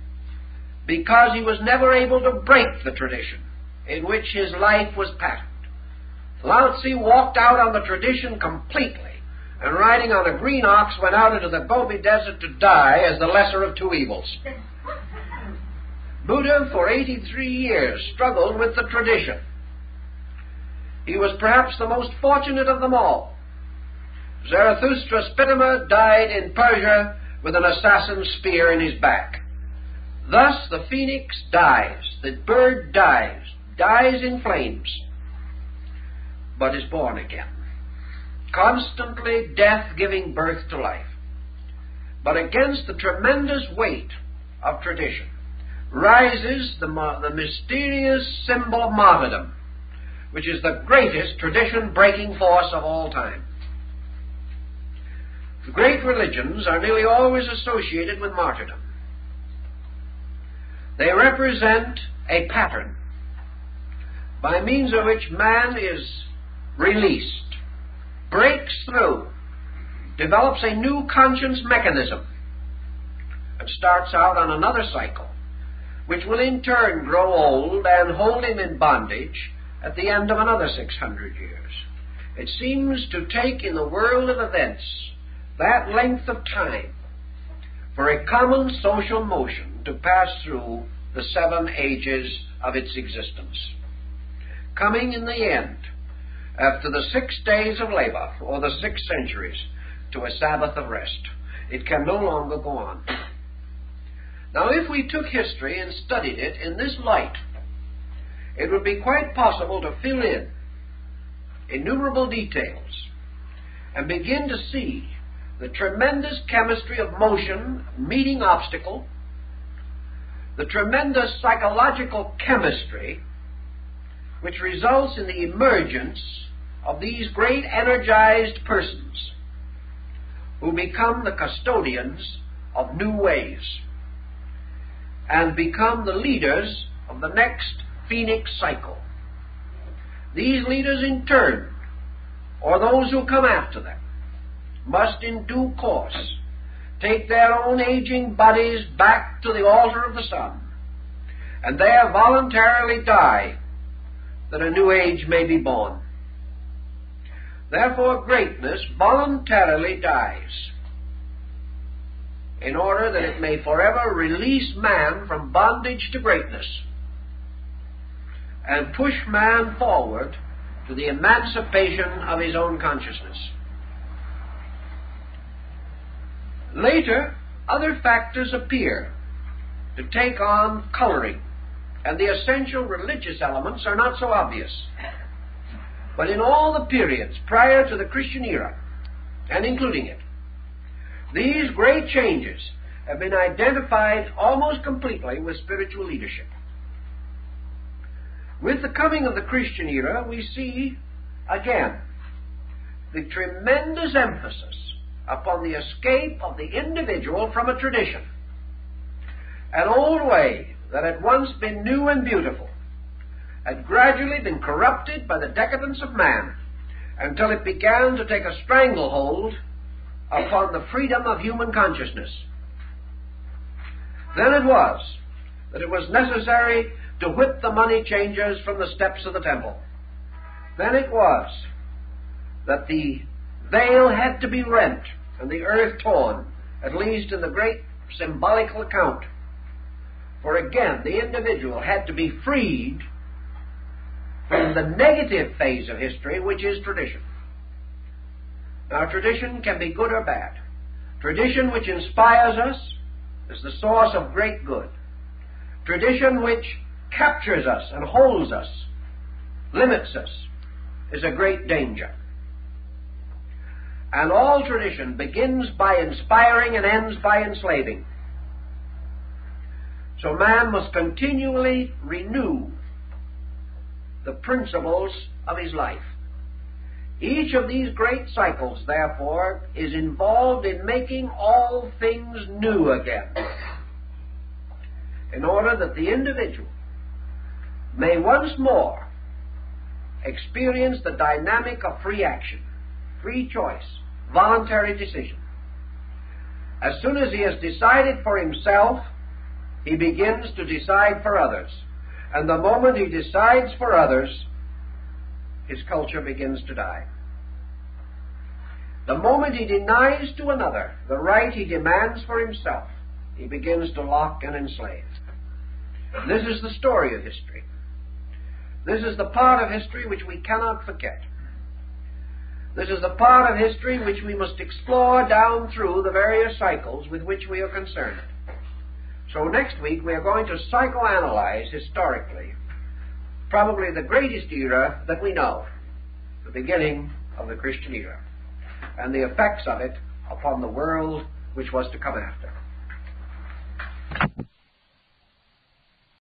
because he was never able to break the tradition in which his life was patterned. Lao Tzu walked out on the tradition completely, and riding on a green ox went out into the Gobi Desert to die as the lesser of two evils. Buddha, for 83 years, struggled with the tradition. He was perhaps the most fortunate of them all. Zarathustra Spitama died in Persia with an assassin's spear in his back. Thus the phoenix dies, the bird dies in flames, but is born again. Constantly death giving birth to life. But against the tremendous weight of tradition rises the mysterious symbol of martyrdom, which is the greatest tradition-breaking force of all time. The great religions are nearly always associated with martyrdom. They represent a pattern by means of which man is released, breaks through, develops a new conscience mechanism, and starts out on another cycle, which will in turn grow old and hold him in bondage at the end of another 600 years. It seems to take in the world of events that length of time for a common social motion to pass through the 7 ages of its existence, coming in the end, after the 6 days of labor, or the 6 centuries, to a Sabbath of rest. It can no longer go on. Now, if we took history and studied it in this light, it would be quite possible to fill in innumerable details and begin to see the tremendous chemistry of motion meeting obstacle, the tremendous psychological chemistry which results in the emergence of these great energized persons who become the custodians of new ways and become the leaders of the next phoenix cycle. These leaders in turn, or those who come after them, must in due course take their own aging bodies back to the altar of the sun, and there voluntarily die that a new age may be born. Therefore greatness voluntarily dies, in order that it may forever release man from bondage to greatness and push man forward to the emancipation of his own consciousness. Later, other factors appear to take on coloring, and the essential religious elements are not so obvious. But in all the periods prior to the Christian era, and including it, these great changes have been identified almost completely with spiritual leadership. With the coming of the Christian era, we see, again, the tremendous emphasis upon the escape of the individual from a tradition, an old way that had once been new and beautiful, had gradually been corrupted by the decadence of man until it began to take a stranglehold upon the freedom of human consciousness. Then it was that it was necessary to whip the money changers from the steps of the temple. Then it was that the veil had to be rent and the earth torn, at least in the great symbolical account. For again, the individual had to be freed from the negative phase of history, which is tradition. Now, tradition can be good or bad. Tradition which inspires us is the source of great good. Tradition which captures us and holds us, limits us, is a great danger. And all tradition begins by inspiring and ends by enslaving. So man must continually renew the principles of his life. Each of these great cycles, therefore, is involved in making all things new again, in order that the individual may once more experience the dynamic of free action, free choice, voluntary decision. As soon as he has decided for himself, he begins to decide for others. And the moment he decides for others, his culture begins to die. The moment he denies to another the right he demands for himself, he begins to lock and enslave. This is the story of history. This is the part of history which we cannot forget. This is the part of history which we must explore down through the various cycles with which we are concerned. So next week we are going to psychoanalyze historically probably the greatest era that we know, the beginning of the Christian era, and the effects of it upon the world which was to come after.